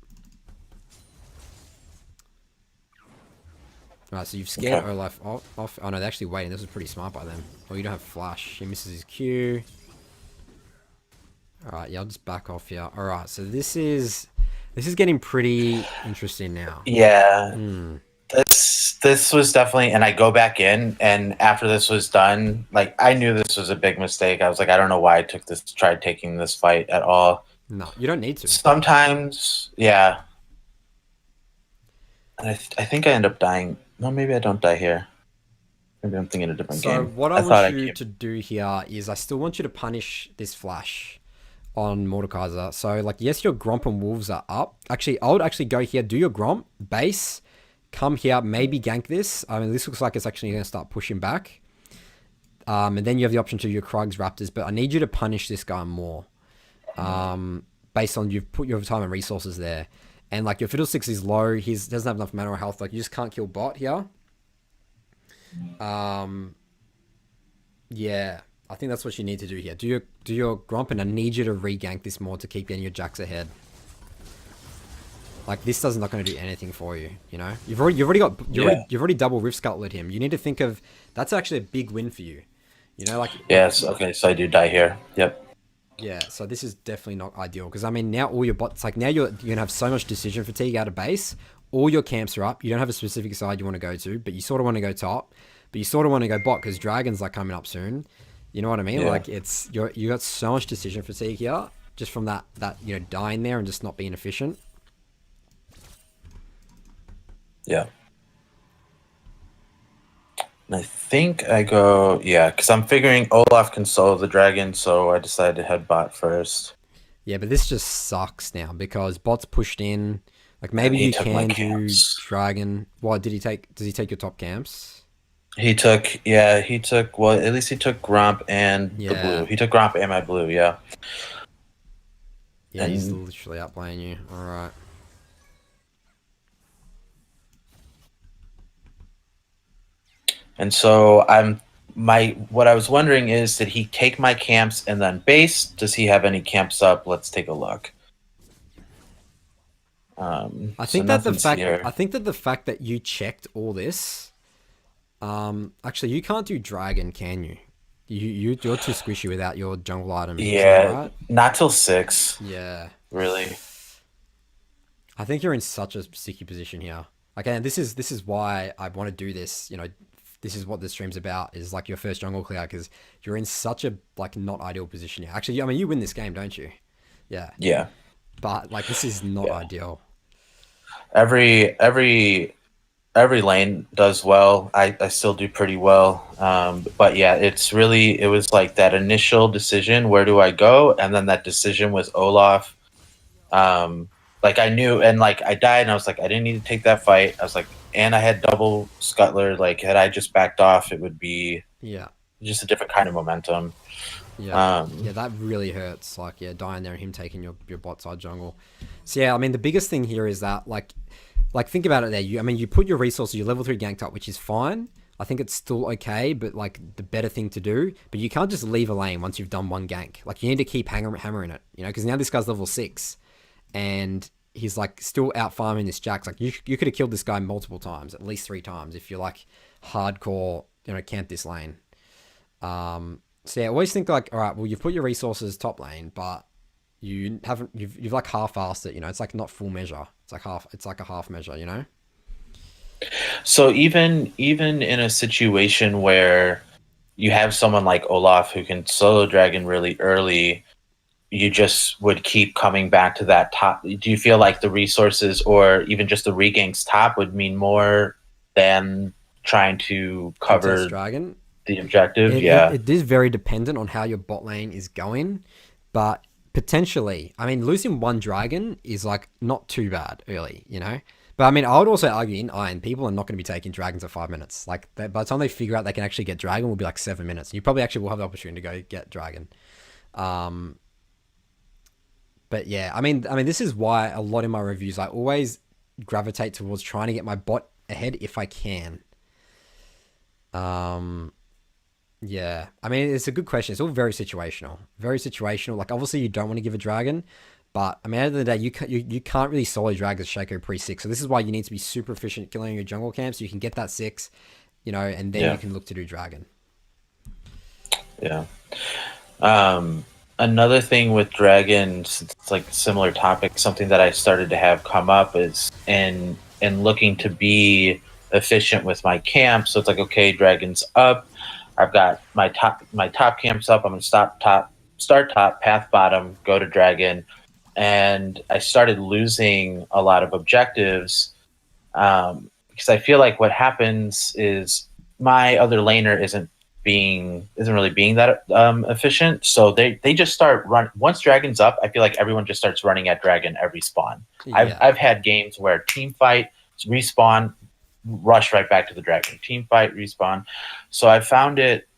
Alright, so you've scared Olaf off. Oh no, they're actually waiting. This was pretty smart by them. Oh, you don't have flash. He misses his Q. Alright, yeah, I'll just back off here. Alright, so this is getting pretty interesting now. Yeah. This was definitely, and I go back in, and after this was done, like, I knew this was a big mistake. I was like, I don't know why I tried taking this fight at all. No, you don't need to. Sometimes, yeah. And I think I end up dying. No, maybe I don't die here. Maybe I'm thinking a different game. So what I want you to do here is I still want you to punish this flash on Mordekaiser. So, like, yes, your Gromp and Wolves are up. Actually, I would actually go here, do your Gromp, base, come here, maybe gank this. I mean, this looks like it's actually going to start pushing back. And then you have the option to do your Krugs, Raptors, but I need you to punish this guy more. Based on you've put your time and resources there. And, like, your Fiddlesticks is low. He doesn't have enough mana or health. Like, you just can't kill bot here. Yeah. I think that's what you need to do here. Do your Gromp, and I need you to re-gank this more to keep getting your Jax ahead. Like, this is not going to do anything for you, you know? You've already double Rift Scuttled him. You need to think of... That's actually a big win for you. You know, like... Yes, okay, so I do die here. Yep. Yeah, so this is definitely not ideal. Because, I mean, now all your bots... Like, now you're going to have so much decision fatigue out of base. All your camps are up. You don't have a specific side you want to go to, but you sort of want to go top. But you sort of want to go bot because Dragon's, like, coming up soon. You know what I mean? Yeah. Like, it's... You got so much decision fatigue here. Just from that, you know, dying there and just not being efficient. Yeah. And I think I go, yeah, because I'm figuring Olaf can solo the dragon, so I decided to head bot first. Yeah, but this just sucks now because bot's pushed in. Like, maybe you can do dragon. What did he take? Does he take your top camps? He took, well, at least he took Gromp and the blue. He took Gromp and my blue, yeah. Yeah, he's literally outplaying you. All right. And so what I was wondering is, did he take my camps and then base? Does he have any camps up? Let's take a look. I think that here. I think that the fact that you checked all this, actually you can't do dragon, can you? You're too squishy without your jungle item. Yeah, right? not till 6. Yeah. Really. I think you're in such a sticky position here. Again, this is why I want to do this. You know, this is what this stream's about. Is like your first jungle clear, because you're in such a like not ideal position here. Actually, I mean, you win this game, don't you? Yeah. Yeah. But like, this is not ideal. Every lane does well. I still do pretty well. But yeah, it was like that initial decision, where do I go? And then that decision was Olaf. Like I knew, and like I died, and I was like, I didn't need to take that fight. I was like, and I had double scuttler. Like had I just backed off, it would be just a different kind of momentum. Yeah, that really hurts. Like, dying there and him taking your bot side jungle. So yeah, I mean, the biggest thing here is that like think about it there. You put your resources, your level 3 ganked up, which is fine. I think it's still okay, but like the better thing to do. But you can't just leave a lane once you've done one gank. Like you need to keep hammering it, because now this guy's level 6, and he's like still out farming this Jax. Like you could have killed this guy multiple times, at least 3 times, if you're like hardcore, camp this lane. So yeah, I always think like, all right, well, you've put your resources top lane, but you've like half-assed it, it's like not full measure. It's like a half measure, So even in a situation where you have someone like Olaf who can solo dragon really early, you just would keep coming back to that top. Do you feel like the resources or even just the reganks top would mean more than trying to cover dragon? The objective? It is very dependent on how your bot lane is going, but potentially, I mean, losing 1 dragon is like not too bad early, But I mean, I would also argue in Iron, people are not going to be taking dragons at 5 minutes. Like by the time they figure out they can actually get dragon, will be like 7 minutes. And you probably actually will have the opportunity to go get dragon. But yeah, I mean, this is why a lot in my reviews, I always gravitate towards trying to get my bot ahead if I can. Yeah, I mean, it's a good question. It's all very situational. Very situational. Like, obviously, you don't want to give a dragon, but I mean, at the end of the day, you can't really solo drag as Shaco pre-6. So this is why you need to be super efficient killing your jungle camp, so you can get that 6, and then you can look to do dragon. Yeah. Another thing with dragons, it's like a similar topic. Something that I started to have come up is in looking to be efficient with my camp. So it's like, okay, dragon's up. I've got my top camps up. I'm gonna start top, path bottom, go to dragon, and I started losing a lot of objectives because I feel like what happens is my other laner isn't really being that efficient. So they just start run once dragon's up. I feel like everyone just starts running at dragon every spawn. Yeah. I've had games where team fight, respawn, rush right back to the dragon, team fight, respawn. So I found it,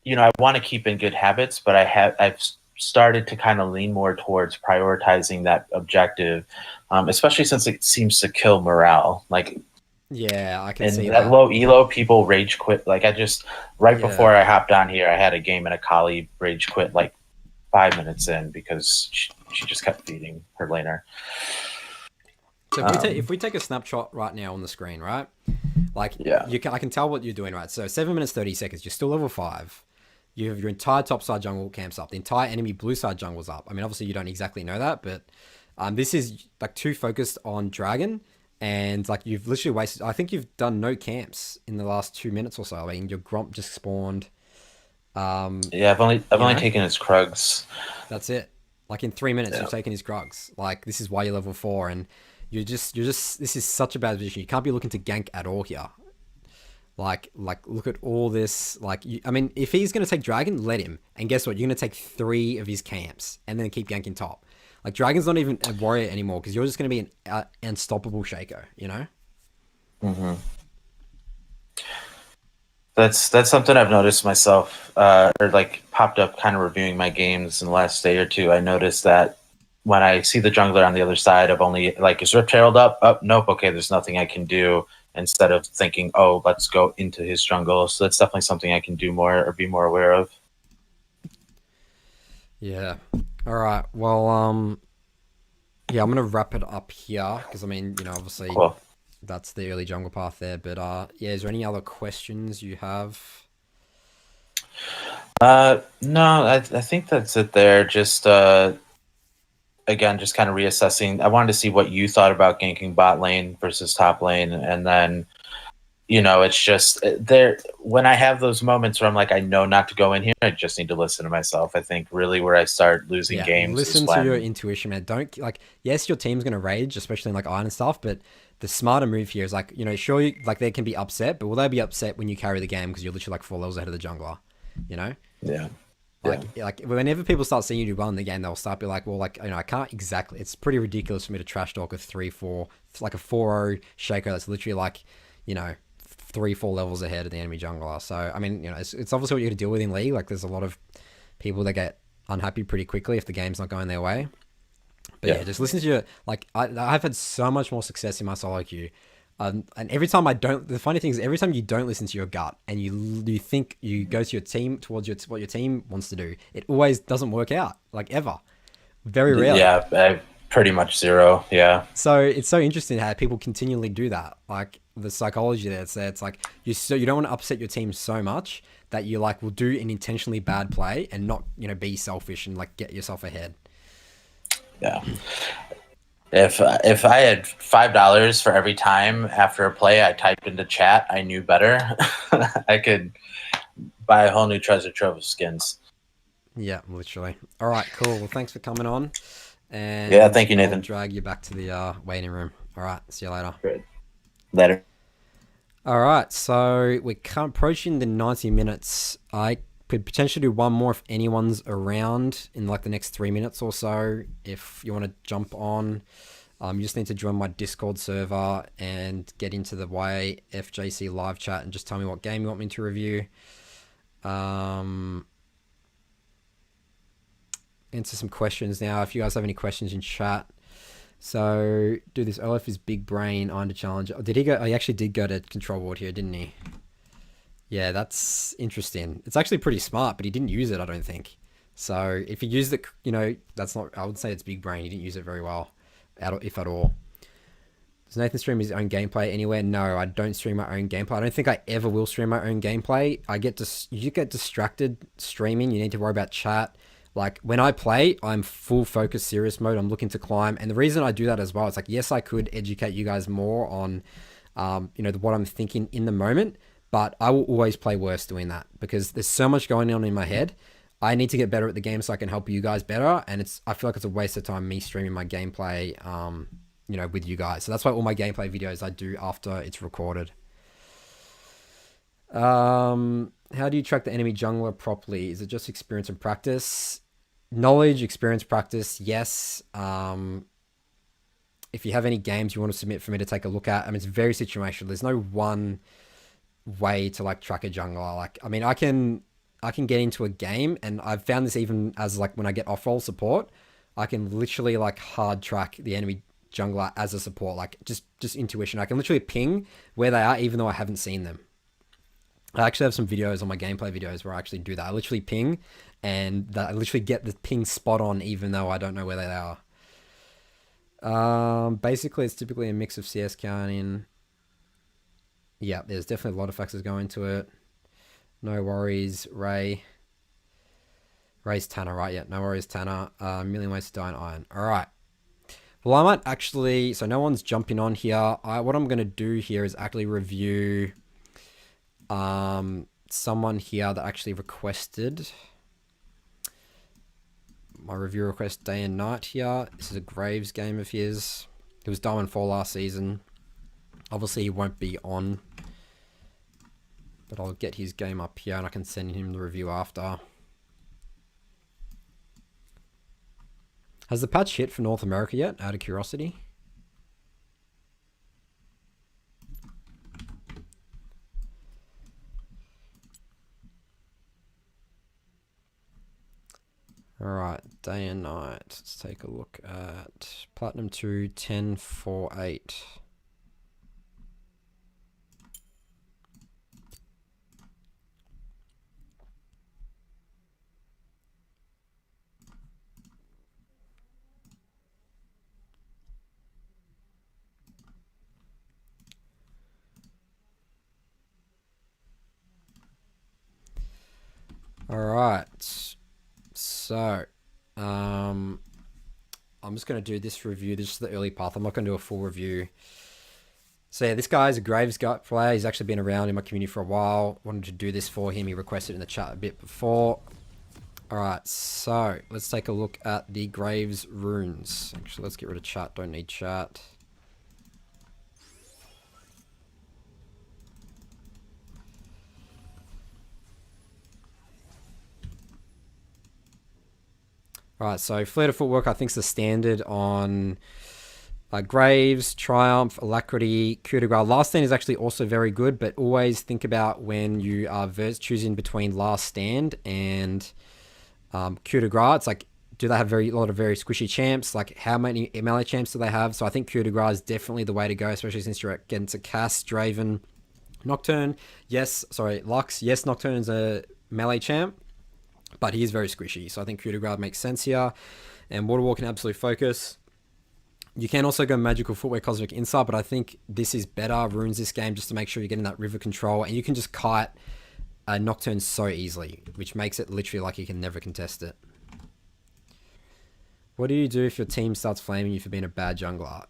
I want to keep in good habits, but I've started to kind of lean more towards prioritizing that objective, especially since it seems to kill morale. Like, yeah, I can see that low elo, people rage quit. Like I just before I hopped on here, I had a game and a Kali rage quit like 5 minutes in because she just kept feeding her laner. So if we take a snapshot right now on the screen, right? Like, I can tell what you're doing, right? So 7 minutes 30 seconds. You're still level 5. You have your entire top side jungle camps up. The entire enemy blue side jungle's up. I mean, obviously you don't exactly know that, but this is like too focused on dragon, and like you've literally wasted. I think you've done no camps in the last 2 minutes or so. I mean, your Gromp just spawned. I've only taken his Krugs. That's it. Like in 3 minutes, you've taken his Krugs. Like this is why you're level 4, and you're just. This is such a bad position. You can't be looking to gank at all here. Like look at all this. Like, I mean, if he's gonna take dragon, let him. And guess what? You're gonna take 3 of his camps, and then keep ganking top. Like dragon's not even a warrior anymore because you're just gonna be an unstoppable Shaco. Mm-hmm. That's something I've noticed myself, or like popped up kind of reviewing my games in the last day or two. I noticed that when I see the jungler on the other side, I've only like, is Rift Herald up? Oh, nope. Okay, there's nothing I can do. Instead of thinking, oh, let's go into his jungle. So that's definitely something I can do more or be more aware of. Yeah. All right. Well, yeah, I'm gonna wrap it up here because I mean, obviously Cool. that's the early jungle path there. But yeah, is there any other questions you have? No, I think that's it there. Just again, just kind of reassessing. I wanted to see what you thought about ganking bot lane versus top lane, and then it's just there. When I have those moments where I'm like, I know not to go in here, I just need to listen to myself. I think really where I start losing games listen is to when your intuition, man. Don't yes, your team's gonna rage, especially in like iron and stuff, but the smarter move here is like, sure, they can be upset, but will they be upset when you carry the game because you're literally like 4 levels ahead of the jungler? Yeah. Like whenever people start seeing you do well in the game, they'll start be like, well, like, I can't exactly. It's pretty ridiculous for me to trash talk a 3-4, like a 4-0 Shaco that's literally like, 3-4 levels ahead of the enemy jungler. So I mean, it's obviously what you got to deal with in League. Like, there's a lot of people that get unhappy pretty quickly if the game's not going their way. But yeah, just listen to your I've had so much more success in my solo queue. And every time the funny thing is, every time you don't listen to your gut and you think you go to your team towards what your team wants to do, it always doesn't work out, like ever. Very rarely. Yeah, pretty much zero. Yeah. So it's so interesting how people continually do that. Like the psychology there, it's like you don't want to upset your team so much that you like will do an intentionally bad play and not be selfish and like get yourself ahead. Yeah. If I had $5 for every time after a play I typed into chat, I knew better. I could buy a whole new treasure trove of skins. Yeah, literally. All right, cool. Well, thanks for coming on. And yeah, thank you, Nathan. I'll drag you back to the waiting room. All right, see you later. Great. Later. All right, so we're approaching the 90 minutes. I could potentially do one more if anyone's around in like the next 3 minutes or so. If you want to jump on, you just need to join my Discord server and get into the YFJC live chat and just tell me what game you want me to review. Answer some questions now. If you guys have any questions in chat. So, do this. Olaf is big brain under challenge. Oh, did he go? Oh, he actually did go to control ward here, didn't he? Yeah, that's interesting. It's actually pretty smart, but he didn't use it, I don't think. So, if he used it, that's not. I would say it's big brain. He didn't use it very well, if at all. Does Nathan stream his own gameplay anywhere? No, I don't stream my own gameplay. I don't think I ever will stream my own gameplay. You get distracted streaming. You need to worry about chat. Like, when I play, I'm full focus, serious mode. I'm looking to climb. And the reason I do that as well, it's like, yes, I could educate you guys more on, what I'm thinking in the moment, but I will always play worse doing that because there's so much going on in my head. I need to get better at the game so I can help you guys better. And I feel like it's a waste of time me streaming my gameplay, with you guys. So that's why all my gameplay videos I do after it's recorded. How do you track the enemy jungler properly? Is it just experience and practice? Knowledge, experience, practice, yes. If you have any games you want to submit for me to take a look at, I mean, it's very situational. There's no one way to like track a jungler. Like, I mean, I can get into a game, and I've found this even as like when I get off-roll support, I can literally like hard track the enemy jungler as a support, like just intuition. I can literally ping where they are even though I haven't seen them. I actually have some videos on my gameplay videos where I actually do that. I literally ping, and I literally get the ping spot on even though I don't know where they are. Basically, it's typically a mix of CS counting. Yeah, there's definitely a lot of factors going into it. No worries, Ray. Ray's Tanner, right? Yeah, no worries, Tanner. A million ways to die in iron. All right. Well, I might actually... So no one's jumping on here. What I'm going to do here is actually review... someone here that actually requested my review request day and night here. This is a Graves game of his. It was Diamond 4 last season. Obviously he won't be on, but I'll get his game up here and I can send him the review after. Has the patch hit for North America yet, out of curiosity? Alright, Day and night. Let's take a look at Platinum 2, 10, 4, 8. All right. So, I'm just going to do this review. This is the early path. I'm not going to do a full review. So yeah, this guy's a Graves gut player. He's actually been around in my community for a while. Wanted to do this for him. He requested in the chat a bit before. All right, so let's take a look at the Graves runes. Actually, let's get rid of chat. Don't need chat. Alright, so Flair to Footwork I think is the standard on Graves, Triumph, Alacrity, Coup de Grace. Last Stand is actually also very good, but always think about when you are choosing between Last Stand and Coup de Grace. It's like, do they have a lot of very squishy champs? Like, how many melee champs do they have? So I think Coup de Grace is definitely the way to go, especially since you're against a Cass, Draven, Nocturne. Lux. Yes, Nocturne's a melee champ, but he is very squishy, so I think Coup de Grace makes sense here. And Waterwalk and Absolute Focus. You can also go Magical Footwear, Cosmic Insight, but I think this is better. Runes this game just to make sure you're getting that river control, and you can just kite a Nocturne so easily, which makes it literally like you can never contest it. What do you do if your team starts flaming you for being a bad jungler?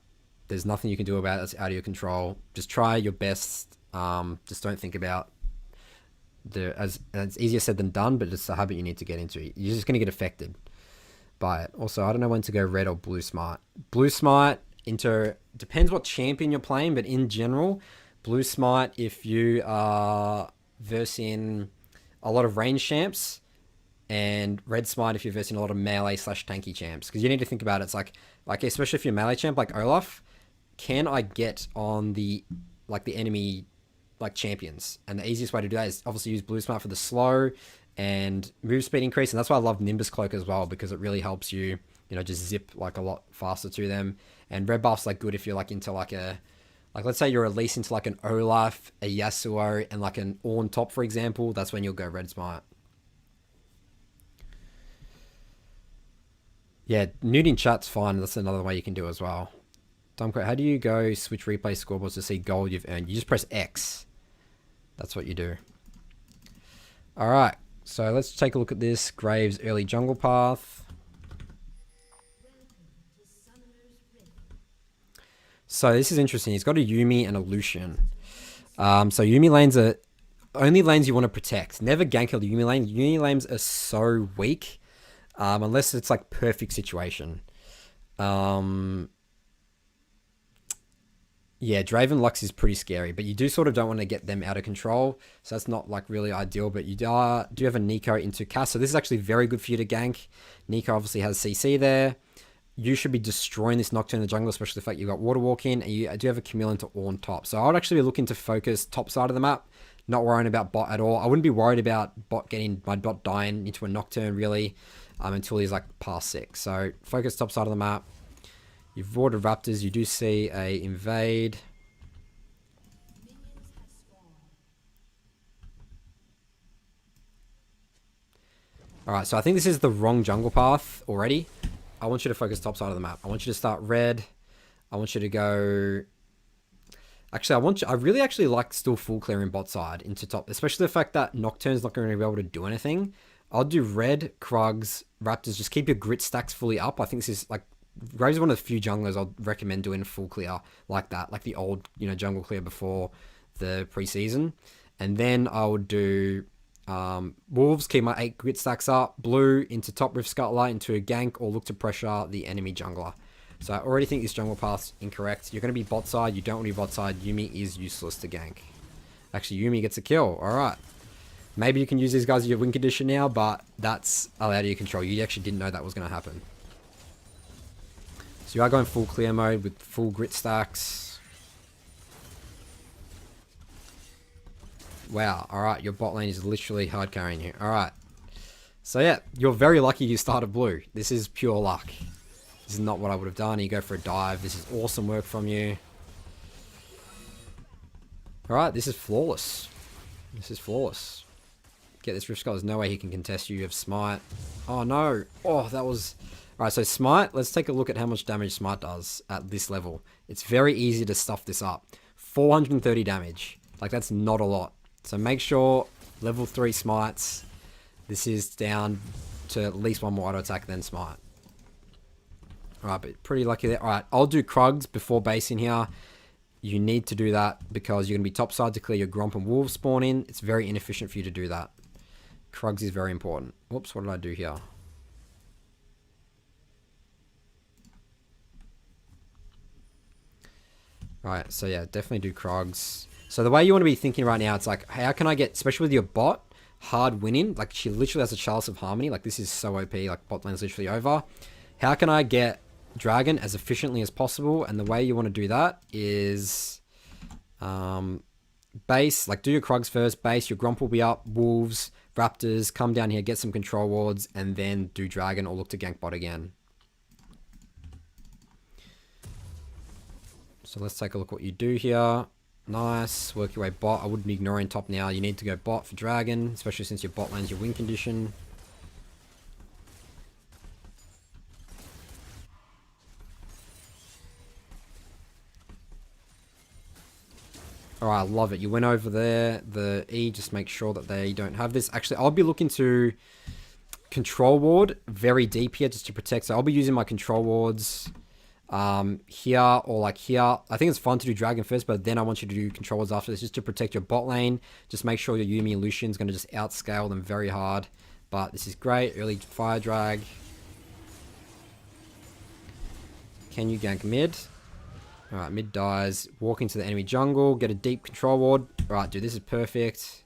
There's nothing you can do about it. It's out of your control. Just try your best. Just don't think about as it's easier said than done, but it's a habit you need to get into. You're just going to get affected by it. Also, I don't know when to go red or blue smite. Blue smite depends what champion you're playing, but in general, blue smite if you are versing a lot of range champs, and red smite if you're versing a lot of melee / tanky champs. Because you need to think about it. It's like especially if you're a melee champ like Olaf, can I get on the enemy champions? And the easiest way to do that is obviously use blue smite for the slow and move speed increase. And that's why I love Nimbus Cloak as well, because it really helps you, just zip a lot faster to them. And red buff's good if you're into let's say you're Elise into an Olaf, a Yasuo, and an Ornn top, for example. That's when you'll go red smite. Yeah, nude in chat's fine. That's another way you can do as well. Dumbquote, how do you go switch replay scoreboards to see gold you've earned? You just press X. That's what you do. All right, so let's take a look at this Graves early jungle path. So this is interesting. He's got a Yuumi and a Lucian. So Yuumi lanes are only lanes you want to protect. Never gank the Yuumi lane. Yuumi lanes are so weak, unless it's perfect situation. Yeah, Draven Lux is pretty scary, but you do sort of don't want to get them out of control, so that's not really ideal. But you do have a Nico into Cass, so this is actually very good for you to gank. Nico obviously has CC there. You should be destroying this Nocturne in the jungle, especially the fact you've got Water Walk in, and you do have a Chameleon to Ornn top. So I would actually be looking to focus top side of the map, not worrying about bot at all. I wouldn't be worried about bot dying into a Nocturne really until he's past 6. So focus top side of the map. You've watered Raptors. You do see a invade. Alright, so I think this is the wrong jungle path already. I want you to focus top side of the map. I want you to start red. I want you to go... Actually, I really actually like still full clearing bot side into top, especially the fact that Nocturne's not going to be able to do anything. I'll do red, Krugs, Raptors. Just keep your grit stacks fully up. I think this is Graves is one of the few junglers I'd recommend doing full clear like that, like the old, jungle clear before the preseason. And then I would do Wolves, keep my 8 grit stacks up, blue into top Rift Scuttler into a gank, or look to pressure the enemy jungler. So I already think this jungle path's incorrect. You're going to be bot side, you don't want to be bot side. Yuumi is useless to gank. Actually, Yuumi gets a kill. Alright. Maybe you can use these guys in your win condition now, but that's out of your control. You actually didn't know that was going to happen. So you are going full clear mode with full grit stacks. Wow, alright, your bot lane is literally hard carrying you. Alright. So yeah, you're very lucky you started blue. This is pure luck. This is not what I would have done. You go for a dive. This is awesome work from you. Alright, this is flawless. This is flawless. Get this Rift Skull. There's no way he can contest you. You have Smite. Oh no. Oh, that was... Alright, so Smite. Let's take a look at how much damage Smite does at this level. It's very easy to stuff this up. 430 damage. Like, that's not a lot. So make sure level 3 Smites. This is down to at least one more auto attack than Smite. Alright, but pretty lucky there. Alright, I'll do Krugs before base in here. You need to do that because you're going to be topside to clear your Gromp and Wolves spawn in. It's very inefficient for you to do that. Krugs is very important. Whoops, what did I do here? Alright, so yeah, definitely do Krugs. So the way you want to be thinking right now, it's like, how can I get, especially with your bot, hard winning? Like, she literally has a Chalice of Harmony. Like, this is so OP. Like, bot lane's literally over. How can I get Dragon as efficiently as possible? And the way you want to do that is base, like do your Krugs first, base, your Gromp will be up, Wolves, Raptors, come down here, get some control wards, and then do Dragon or look to gank bot again. So let's take a look what you do here. Nice, work your way bot. I wouldn't be ignoring top now. You need to go bot for Dragon, especially since your bot lane's your win condition. Alright, I love it. You went over there. The E, just make sure that they don't have this. Actually, I'll be looking to control ward very deep here just to protect. So I'll be using my control wards here or like here. I think it's fun to do Dragon first, but then I want you to do control wards after this just to protect your bot lane. Just make sure your Yuumi and Lucian's going to just outscale them very hard. But this is great. Early fire drag. Can you gank mid? Alright, mid dies. Walk into the enemy jungle. Get a deep control ward. Alright, dude, this is perfect.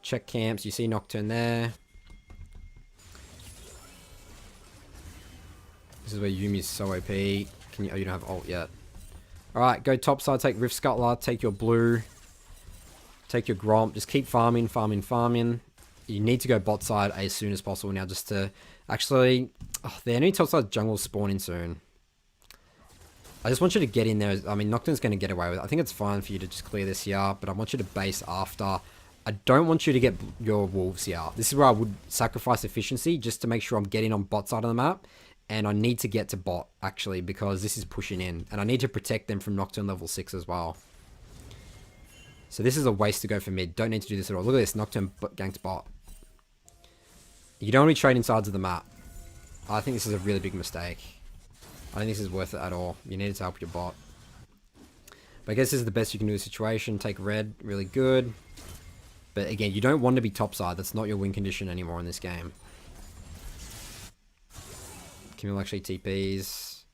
Check camps. You see Nocturne there. This is where Yumi's so OP. Can you... Oh, you don't have ult yet. Alright, go topside. Take Rift Scuttler. Take your blue. Take your Gromp. Just keep farming, farming, farming. You need to go bot side as soon as possible now just to... Actually, the enemy topside jungle spawning soon. I just want you to get in there. I mean, Nocturne's going to get away with it. I think it's fine for you to just clear this here, but I want you to base after. I don't want you to get your Wolves here. This is where I would sacrifice efficiency just to make sure I'm getting on bot side of the map. And I need to get to bot, actually, because this is pushing in. And I need to protect them from Nocturne level 6 as well. So this is a waste to go for mid. Don't need to do this at all. Look at this. Nocturne ganked bot. You don't want to be trading sides of the map. I think this is a really big mistake. I don't think this is worth it at all. You need to help your bot. But I guess this is the best you can do in the situation. Take red, really good. But again, you don't want to be topside. That's not your win condition anymore in this game. Camille actually TPs.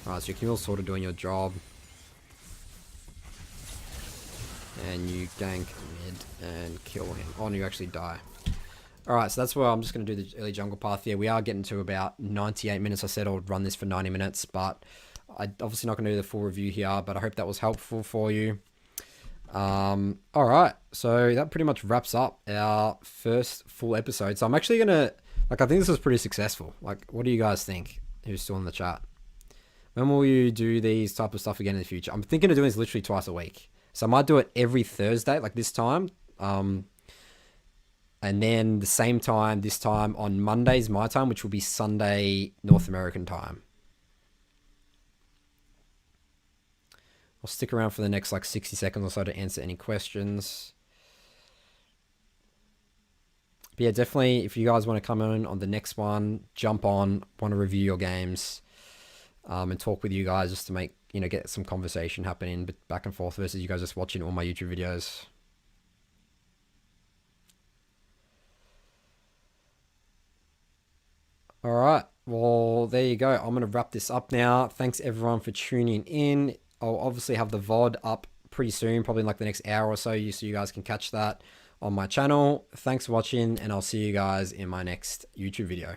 Alright, so your Camille's sort of doing your job. And you gank mid and kill him. Oh, and you actually die. Alright, so that's where I'm just going to do the early jungle path here. We are getting to about 98 minutes. I said I would run this for 90 minutes, but I'm obviously not going to do the full review here, but I hope that was helpful for you. Alright, so that pretty much wraps up our first full episode. So I'm actually going to, like, I think this was pretty successful. Like, what do you guys think? Who's still in the chat? When will you do these type of stuff again in the future? I'm thinking of doing this literally twice a week. So I might do it every Thursday, like this time. And then the same time, this time on Mondays, my time, which will be Sunday, North American time. I'll stick around for the next like 60 seconds or so to answer any questions. But yeah, definitely, if you guys want to come on the next one, jump on, want to review your games, and talk with you guys just to make, you know, get some conversation happening back and forth versus you guys just watching all my YouTube videos. Alright, well, there you go. I'm going to wrap this up now. Thanks everyone for tuning in. I'll obviously have the VOD up pretty soon, probably in like the next hour or so, so you guys can catch that on my channel. Thanks for watching, and I'll see you guys in my next YouTube video.